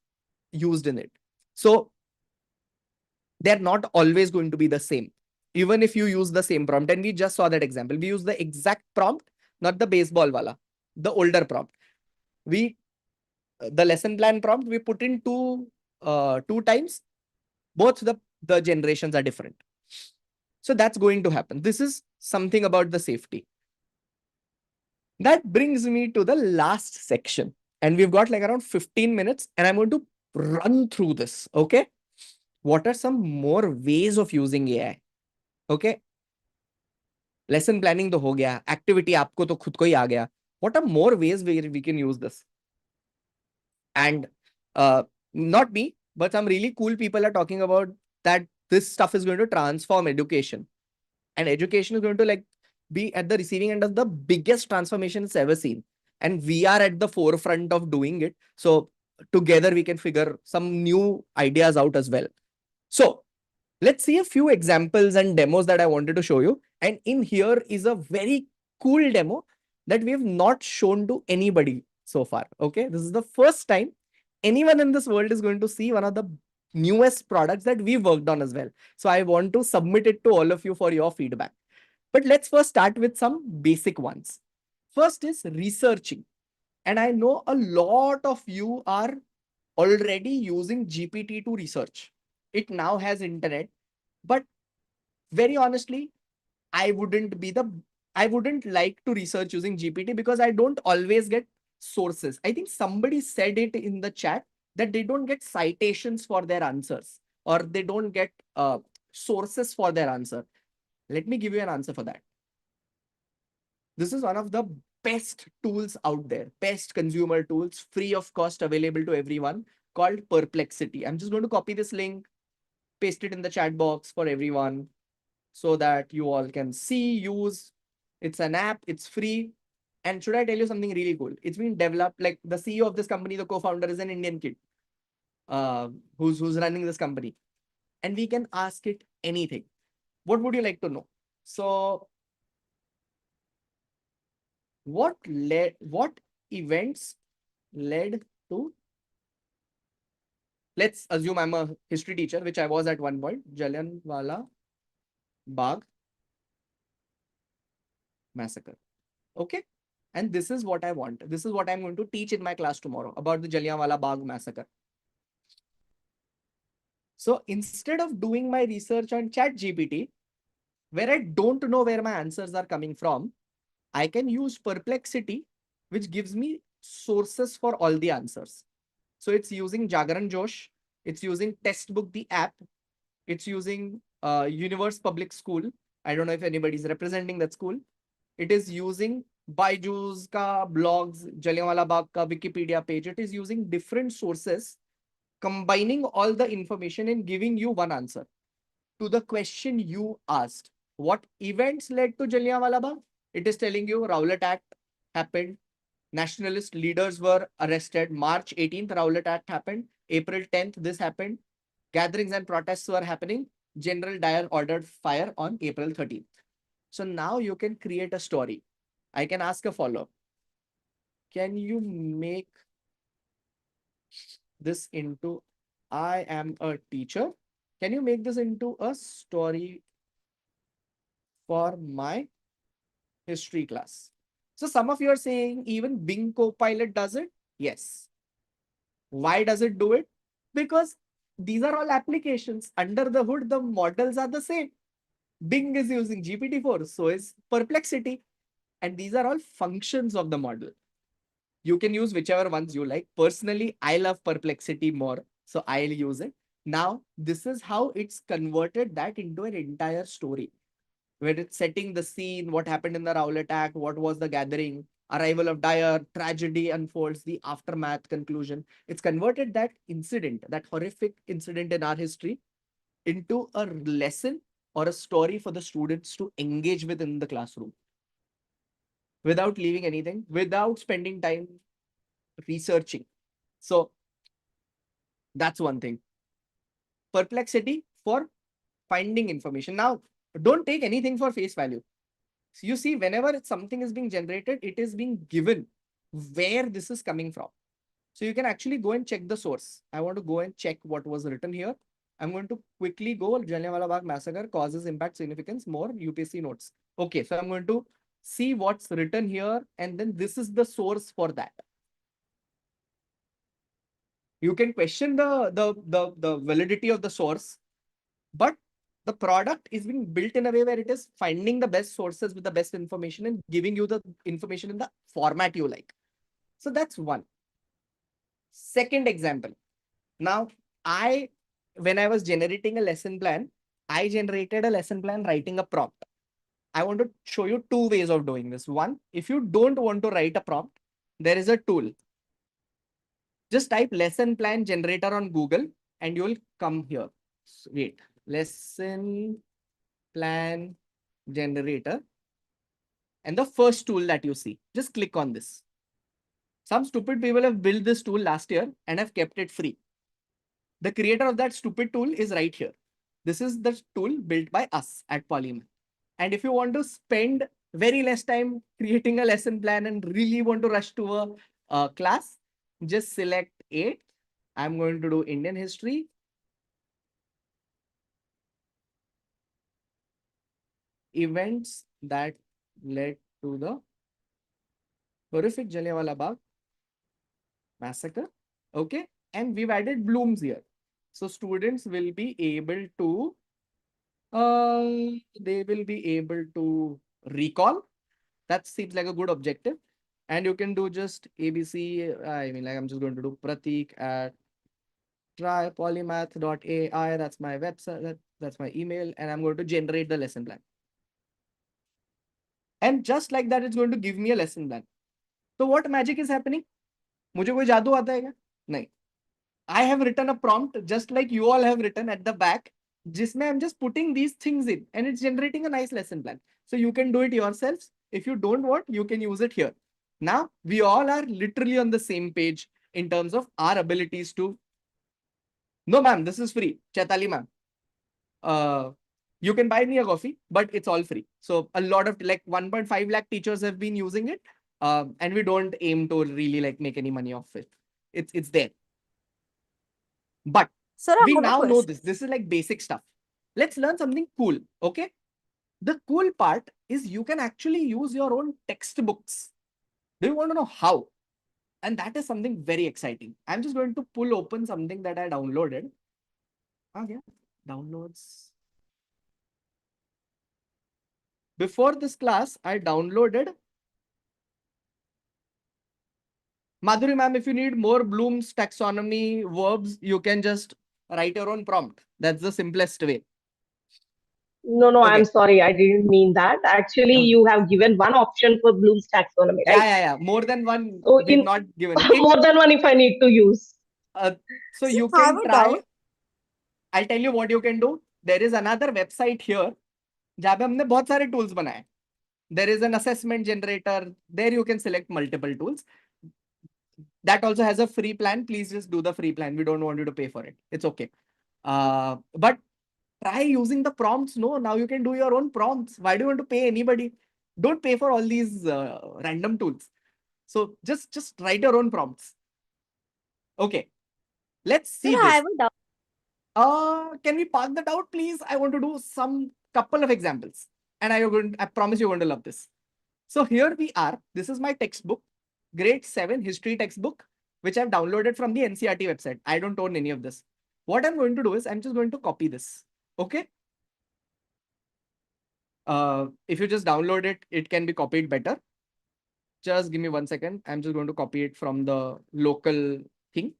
used in it. So they're not always going to be the same, even if you use the same prompt. And we just saw that example. We use the exact prompt, not the baseball wala, the older prompt. The lesson plan prompt, we put in two times. Both the generations are different. So that's going to happen. This is something about the safety. That brings me to the last section. And we've got like around 15 minutes and I'm going to run through this. Okay. What are some more ways of using AI? Okay. Lesson planning to ho gaya. Activity aapko to khud ko hi aa gaya. What are more ways where we can use this? And not me, but some really cool people are talking about that this stuff is going to transform education. And education is going to like be at the receiving end of the biggest transformation it's ever seen. And we are at the forefront of doing it. So together we can figure some new ideas out as well. So let's see a few examples and demos that I wanted to show you. And in here is a very cool demo that we have not shown to anybody so far. Okay, this is the first time anyone in this world is going to see one of the newest products that we worked on as well. So I want to submit it to all of you for your feedback. But let's first start with some basic ones. First is researching. And I know a lot of you are already using GPT to research. It now has internet, but very honestly, I wouldn't like to research using GPT because I don't always get sources. I think somebody said it in the chat that they don't get citations for their answers or they don't get sources for their answer. Let me give you an answer for that. This is one of the best tools out there, best consumer tools, free of cost, available to everyone, called Perplexity. I'm just going to copy this link. paste it in the chat box for everyone so that you all can see, use. It's an app, it's free. And should I tell you something really cool? It's been developed, like the CEO of this company, the co-founder is an Indian kid who's running this company. And we can ask it anything. What would you like to know? So what events led to, let's assume I'm a history teacher, which I was at one point, Jallianwala Bagh massacre. Okay. And this is what I want. This is what I'm going to teach in my class tomorrow about the Jallianwala Bagh massacre. So instead of doing my research on ChatGPT, where I don't know where my answers are coming from, I can use Perplexity, which gives me sources for all the answers. So it's using Jagaran Josh, it's using Textbook, the app, it's using Universe Public School. I don't know if anybody's representing that school. It is using Byju's ka blogs, Jallianwala Bagh ka Wikipedia page. It is using different sources, combining all the information and giving you one answer to the question you asked. What events led to Jallianwala Bagh? It is telling you Rowlatt Act happened. Nationalist leaders were arrested. March 18th, Rowlatt Act happened. April 10th, this happened. Gatherings and protests were happening. General Dyer ordered fire on April 13th. So now you can create a story. I can ask a follow-up. Can you make this into, I am a teacher? Can you make this into a story for my history class? So some of you are saying even Bing Copilot does it. Yes. Why does it do it? Because these are all applications. Under the hood, the models are the same. Bing is using GPT-4, so is Perplexity. And these are all functions of the model. You can use whichever ones you like. Personally, I love Perplexity more, so I'll use it. Now, this is how it's converted that into an entire story, where it's setting the scene, what happened in the Rowlatt Act, what was the gathering, arrival of Dyer, tragedy unfolds, the aftermath, conclusion. It's converted that incident, that horrific incident in our history, into a lesson or a story for the students to engage with in the classroom without leaving anything, without spending time researching. So that's one thing. Perplexity for finding information. Now, don't take anything for face value. So you see, whenever something is being generated, it is being given where this is coming from. So you can actually go and check the source. I want to go and check what was written here. I'm going to quickly go Jallianwala Bagh massacre, causes, impact, significance, more UPSC notes. Okay, so I'm going to see what's written here, and then this is the source for that. You can question the validity of the source, but the product is being built in a way where it is finding the best sources with the best information and giving you the information in the format you like. So that's one. Second example. Now, when I was generating a lesson plan, I generated a lesson plan writing a prompt. I want to show you two ways of doing this. One, if you don't want to write a prompt, there is a tool. Just type lesson plan generator on Google and you will come here. Wait, lesson plan generator. And the first tool that you see, just click on this. Some stupid people have built this tool last year and have kept it free. The creator of that stupid tool is right here. This is the tool built by us at Polymath. And if you want to spend very less time creating a lesson plan and really want to rush to a class, just select 8. I'm going to do Indian history. Events that led to the horrific Jallianwala Bagh massacre. Okay. And we've added blooms here. So students will be able to, they will be able to recall. That seems like a good objective. And you can do just ABC. I mean, like I'm just going to do Pratik at trypolymath.ai. That's my website. That's my email. And I'm going to generate the lesson plan. And just like that, it's going to give me a lesson plan. So what magic is happening? मुझे कोई जादू आता है क्या? नहीं. I have written a prompt just like you all have written at the back. जिसमें I'm just putting these things in and it's generating a nice lesson plan. So you can do it yourselves. If you don't want, you can use it here. Now we all are literally on the same page in terms of our abilities to. No, ma'am, this is free. Chaitali, ma'am. You can buy me a coffee, but it's all free. So a lot of like 1.5 lakh teachers have been using it. And we don't aim to really like make any money off it. It's there. But Sir, I we have a now know question. this. This is like basic stuff. Let's learn something cool. Okay. The cool part is you can actually use your own textbooks. Do you want to know how? And that is something very exciting. I'm just going to pull open something that I downloaded. Yeah, downloads. Before this class, I downloaded. Madhuri ma'am, if you need more Bloom's taxonomy verbs, you can just write your own prompt. That's the simplest way. No, I'm Okay. sorry, I didn't mean that. Actually, you have given one option for Bloom's taxonomy, right? Yeah. More than one, So we've in not given it. more than one if I need to use. So Sir, you I have can a try. doubt. I'll tell you what you can do. There is another website here जहाँ पे हमने बहुत सारे tools बनाए. There is an assessment generator. There you can select multiple tools. That also has a free plan. Please just do the free plan. We don't want you to pay for it. It's okay. But try using the prompts. No, now you can do your own prompts. Why do you want to pay anybody? Don't pay for all these random tools. So just write your own prompts. Okay, let's Sir, see I this. have a doubt. Can we park that out, please? I want to do some couple of examples, and I promise you're going to love this. So here we are. This is my textbook, grade 7 history textbook, which I've downloaded from the NCERT website. I don't own any of this. What I'm going to do is I'm just going to copy this. Okay. If you just download it, it can be copied better. Just give me 1 second. I'm just going to copy it from the local thing.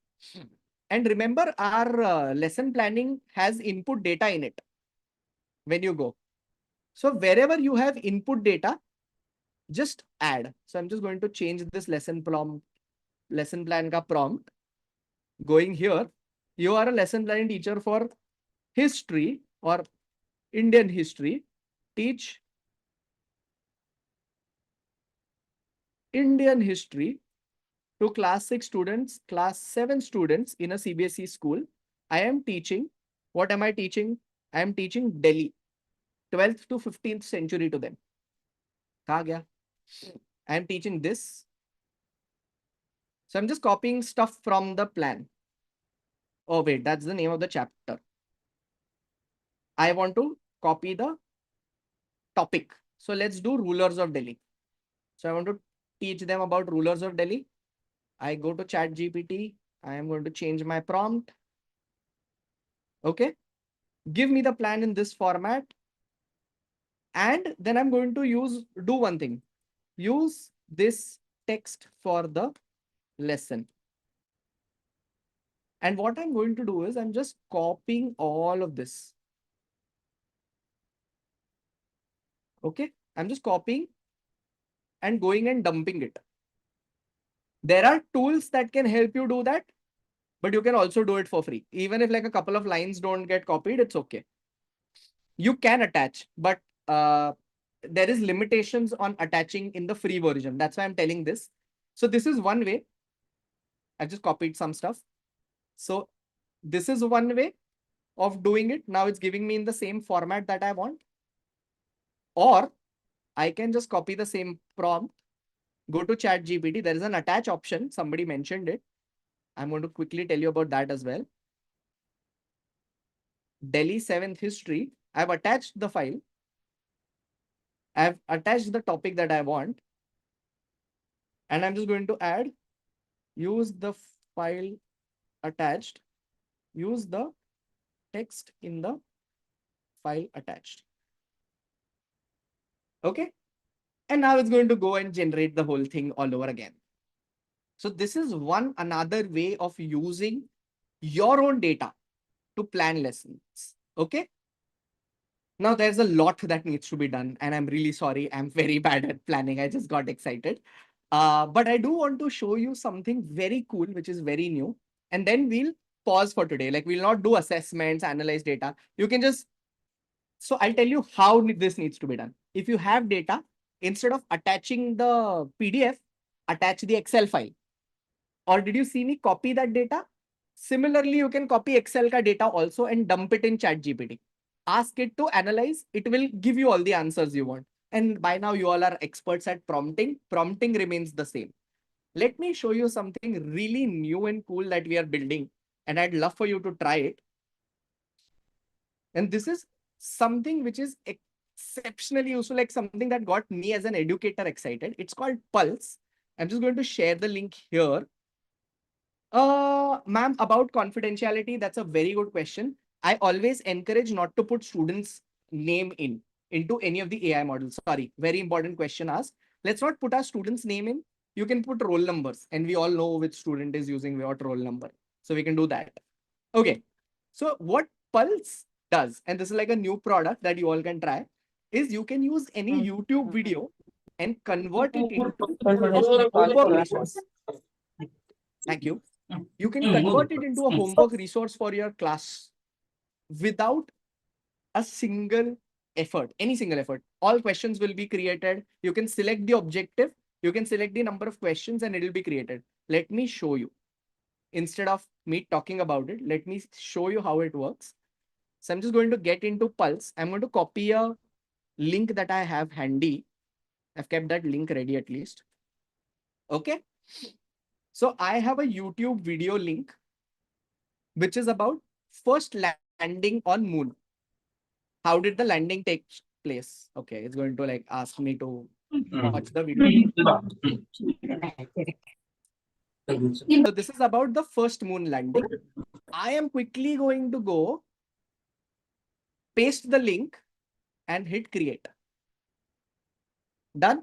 And remember, our lesson planning has input data in it when you go. So wherever you have input data, just add. So I'm just going to change this lesson plan ka prompt. Going here, you are a lesson planning teacher for history or Indian history. Teach Indian history to class 6 students, class 7 students in a CBSE school. I am teaching. What am I teaching? I am teaching Delhi, 12th to 15th century to them. Kaha gaya? I am teaching this. So I'm just copying stuff from the plan. Oh, wait, that's the name of the chapter. I want to copy the topic. So let's do rulers of Delhi. So I want to teach them about rulers of Delhi. I go to ChatGPT. I am going to change my prompt. Okay. Give me the plan in this format. And then I'm going to do one thing. Use this text for the lesson. And what I'm going to do is I'm just copying all of this. Okay. I'm just copying and going and dumping it. There are tools that can help you do that, but you can also do it for free. Even if like a couple of lines don't get copied, it's okay. You can attach, but there is limitations on attaching in the free version. That's why I'm telling this. So this is one way. I've just copied some stuff. So this is one way of doing it. Now it's giving me in the same format that I want. Or I can just copy the same prompt, go to ChatGPT. There is an attach option. Somebody mentioned it. I'm going to quickly tell you about that as well. Delhi 7th history. I've attached the file. I've attached the topic that I want. And I'm just going to add, use the file attached, use the text in the file attached. Okay. And now it's going to go and generate the whole thing all over again. So this is another way of using your own data to plan lessons. Okay. Now there's a lot that needs to be done, and I'm really sorry. I'm very bad at planning. I just got excited. But I do want to show you something very cool, which is very new. And then we'll pause for today. Like we'll not do assessments, analyze data. You can just, so I'll tell you how this needs to be done. If you have data, instead of attaching the PDF, attach the Excel file. Or did you see me copy that data? Similarly, you can copy Excel ka data also and dump it in ChatGPT. Ask it to analyze. It will give you all the answers you want. And by now you all are experts at prompting. Prompting remains the same. Let me show you something really new and cool that we are building. And I'd love for you to try it. And this is something which is exceptionally useful, like something that got me as an educator excited. It's called Pulse. I'm just going to share the link here. Ma'am, about confidentiality, that's a very good question. I always encourage not to put students' name into any of the AI models. Sorry, very important question asked. Let's not put our students' name in. You can put roll numbers, and we all know which student is using what roll number. So we can do that. Okay. So what Pulse does, and this is like a new product that you all can try, is you can use any YouTube video and convert it into a homework resource. Thank you. You can convert it into a homework resource for your class without a single effort, any single effort. All questions will be created. You can select the objective. You can select the number of questions and it will be created. Let me show you. Instead of me talking about it, let me show you how it works. So I'm just going to get into Pulse. I'm going to copy a link that I have handy. I've kept that link ready at least. Okay. So I have a YouTube video link, which is about first landing on moon. How did the landing take place? Okay, it's going to like ask me to watch the video. So this is about the first moon landing. I am quickly going to go paste the link and hit create. Done.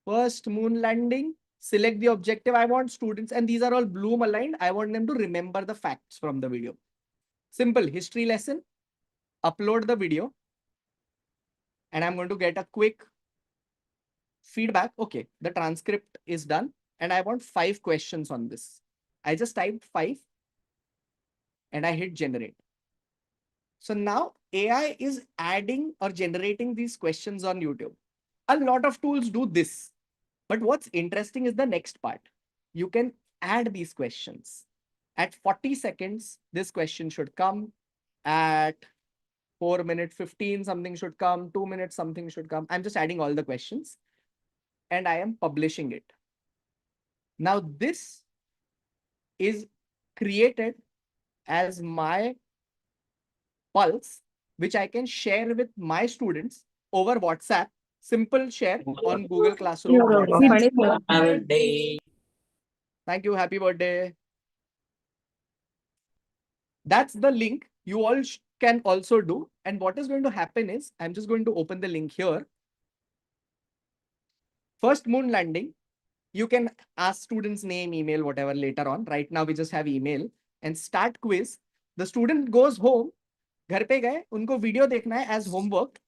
First moon landing. Select the objective. I want students, and these are all Bloom aligned. I want them to remember the facts from the video. Simple history lesson. Upload the video. And I'm going to get a quick feedback. Okay, the transcript is done. And I want 5 questions on this. I just typed 5 and I hit generate. So now AI is adding or generating these questions on YouTube. A lot of tools do this. But what's interesting is the next part. You can add these questions. At 40 seconds, this question should come. At 4 minutes 15, something should come. 2 minutes, something should come. I'm just adding all the questions and I am publishing it. Now this is created as my Pulse, which I can share with my students over WhatsApp. Simple share on Google Classroom. WhatsApp. Thank you. Happy birthday. That's the link you all can also do. And what is going to happen is, I'm just going to open the link here. First moon landing. You can ask students name, email, whatever later on. Right now, we just have email and start quiz. The student goes home. घर पे गए, उनको video देखना है as homework.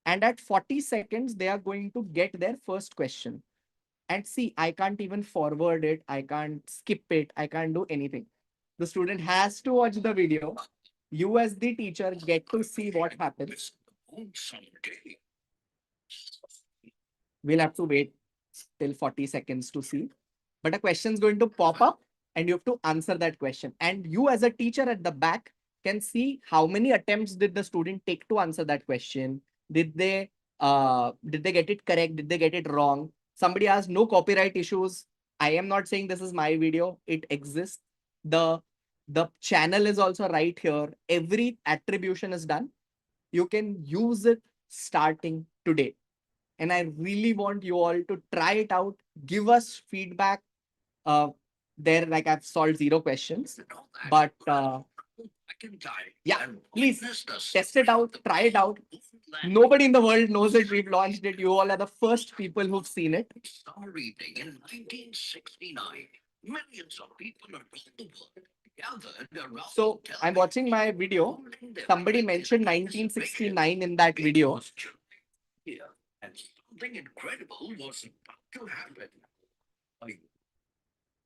And at 40 seconds, they are going to get their first question. And see, I can't even forward it. I can't skip it. I can't do anything. The student has to watch the video. You as the teacher get to see what happens. We'll have to wait till 40 seconds to see. But a question is going to pop up and you have to answer that question. And you as a teacher at the back can see how many attempts did the student take to answer that question. Did they get it correct? Did they get it wrong? Somebody asked no copyright issues. I am not saying this is my video. It exists. The channel is also right here. Every attribution is done. You can use it starting today. And I really want you all to try it out. Give us feedback. There, like I've solved 0 questions, but yeah, please test it out, try it out. Nobody in the world knows it. We've launched it. You all are the first people who've seen it. Star evening in 1969. Millions of people around the world gathered around. So I'm watching my video. Somebody mentioned 1969 in that video. Yeah, and something incredible was about to happen.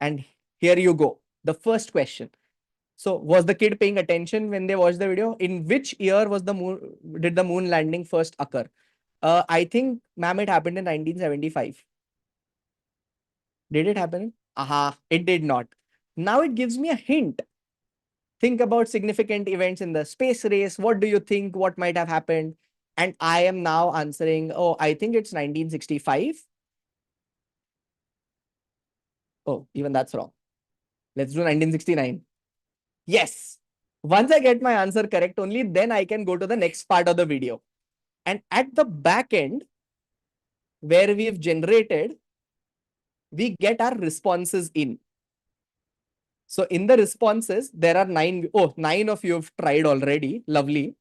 And here you go. The first question. So was the kid paying attention when they watched the video? In which year was the moon, did the moon landing first occur? I think, ma'am, it happened in 1975. Did it happen? Aha, it did not. Now it gives me a hint. Think about significant events in the space race. What do you think? What might have happened? And I am now answering, oh, I think it's 1965. Oh, even that's wrong. Let's do 1969. Yes. Once I get my answer correct, only then I can go to the next part of the video. And at the back end, where we've generated, we get our responses in. So in the responses, there are 9. Oh, 9 of you have tried already. Lovely.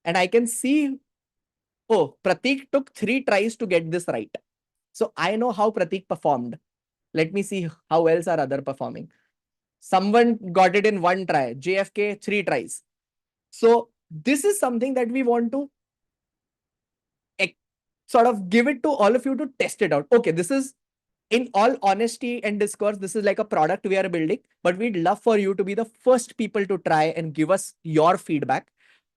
And I can see, oh, Pratik took 3 tries to get this right. So I know how Pratik performed. Let me see how else are other performing. Someone got it in 1 try. JFK, 3 tries. So this is something that we want to sort of give it to all of you to test it out. Okay, this is, in all honesty and discourse, this is like a product we are building, but we'd love for you to be the first people to try and give us your feedback.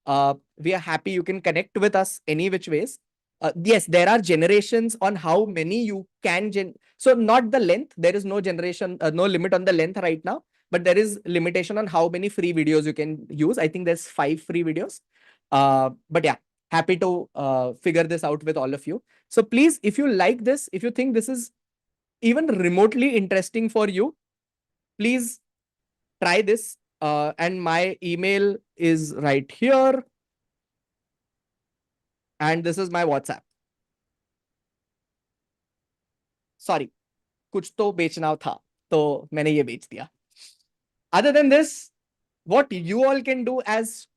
We are happy you can connect with us any which ways. Yes, there are generations on how many you can so not the length. There is no generation, no limit on the length right now, but there is limitation on how many free videos you can use. I think there's 5 free videos. But yeah, happy to figure this out with all of you. So please, if you like this, if you think this is even remotely interesting for you, please try this. And my email is right here. And this is my WhatsApp. Sorry, कुछ तो बेचना था, तो मैंने ये बेच दिया. Other than this, what you all can do as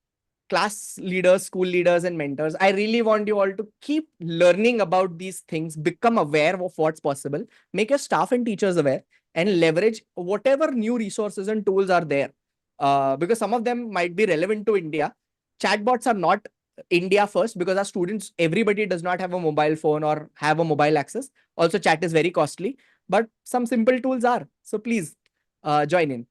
class leaders, school leaders, and mentors, I really want you all to keep learning about these things, become aware of what's possible, make your staff and teachers aware, and leverage whatever new resources and tools are there. Because some of them might be relevant to India. Chatbots are not India first because our students, everybody does not have a mobile phone or have a mobile access. Also, chat is very costly, but some simple tools are. So please join in.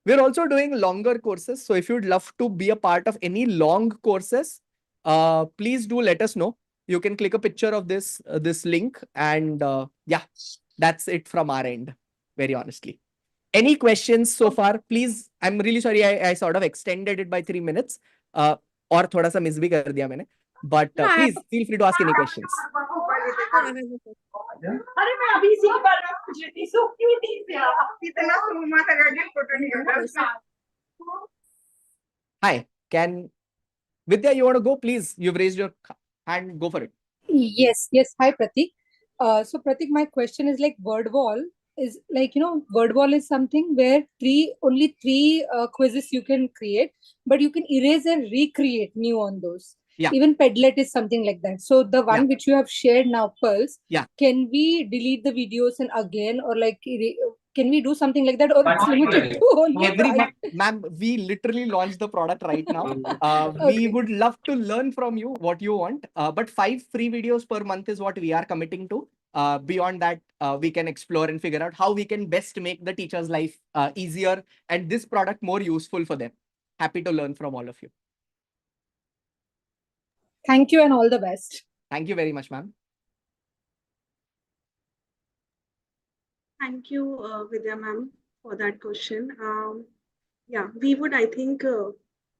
We're also doing longer courses. So if you'd love to be a part of any long courses, please do let us know. You can click a picture of this link, and yeah, that's it from our end, very honestly. Any questions so far? Please, I'm really sorry I sort of extended it by 3 minutes. और थोड़ा सा miss भी कर दिया मैंने. But please feel free to ask any questions. अरे मैं अभी इसी के बारे में पूछ रही थी सो क्यूट है कितना सोमा का फोटो निकाला. Hi, can Vidya, you want to go, please? You've raised your hand. Go for it. Yes. Hi, Pratik. So Pratik, my question is like word wall is like, word wall is something where only three quizzes you can create, but you can erase and recreate new on those. Yeah. Even Padlet is something like that. So the one which you have shared now, Pulse, yeah, can we delete the videos and again, or like, can we do something like that, or it's limited to only ma'am, we literally launched the product right now. Okay. We would love to learn from you what you want, but 5 free videos per month is what we are committing to. Beyond that, we can explore and figure out how we can best make the teacher's life easier and this product more useful for them. Happy to learn from all of you. Thank you and all the best. Thank you very much, ma'am. Thank you, Vidya ma'am, for that question. Yeah, we would, I think,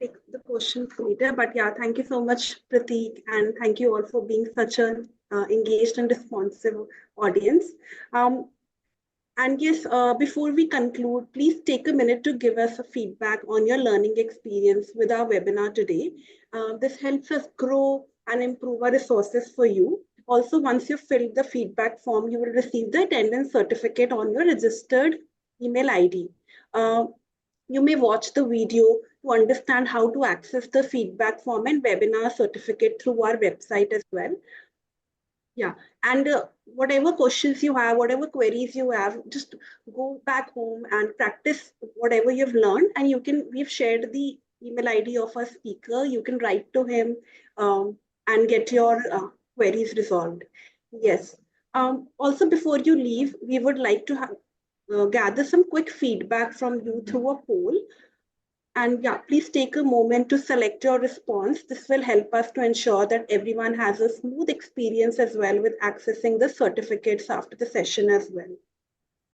take the questions later. But yeah, thank you so much, Pratik, and thank you all for being such an engaged and responsive audience. And yes, before we conclude, please take a minute to give us a feedback on your learning experience with our webinar today. This helps us grow and improve our resources for you. Also, once you've filled the feedback form, you will receive the attendance certificate on your registered email ID. You may watch the video to understand how to access the feedback form and webinar certificate through our website as well. Yeah, and whatever questions you have, whatever queries you have, just go back home and practice whatever you've learned. And we've shared the email ID of our speaker. You can write to him and get your queries resolved. Yes. Also, before you leave, we would like to gather some quick feedback from you through a poll. And yeah, please take a moment to select your response. This will help us to ensure that everyone has a smooth experience as well with accessing the certificates after the session as well.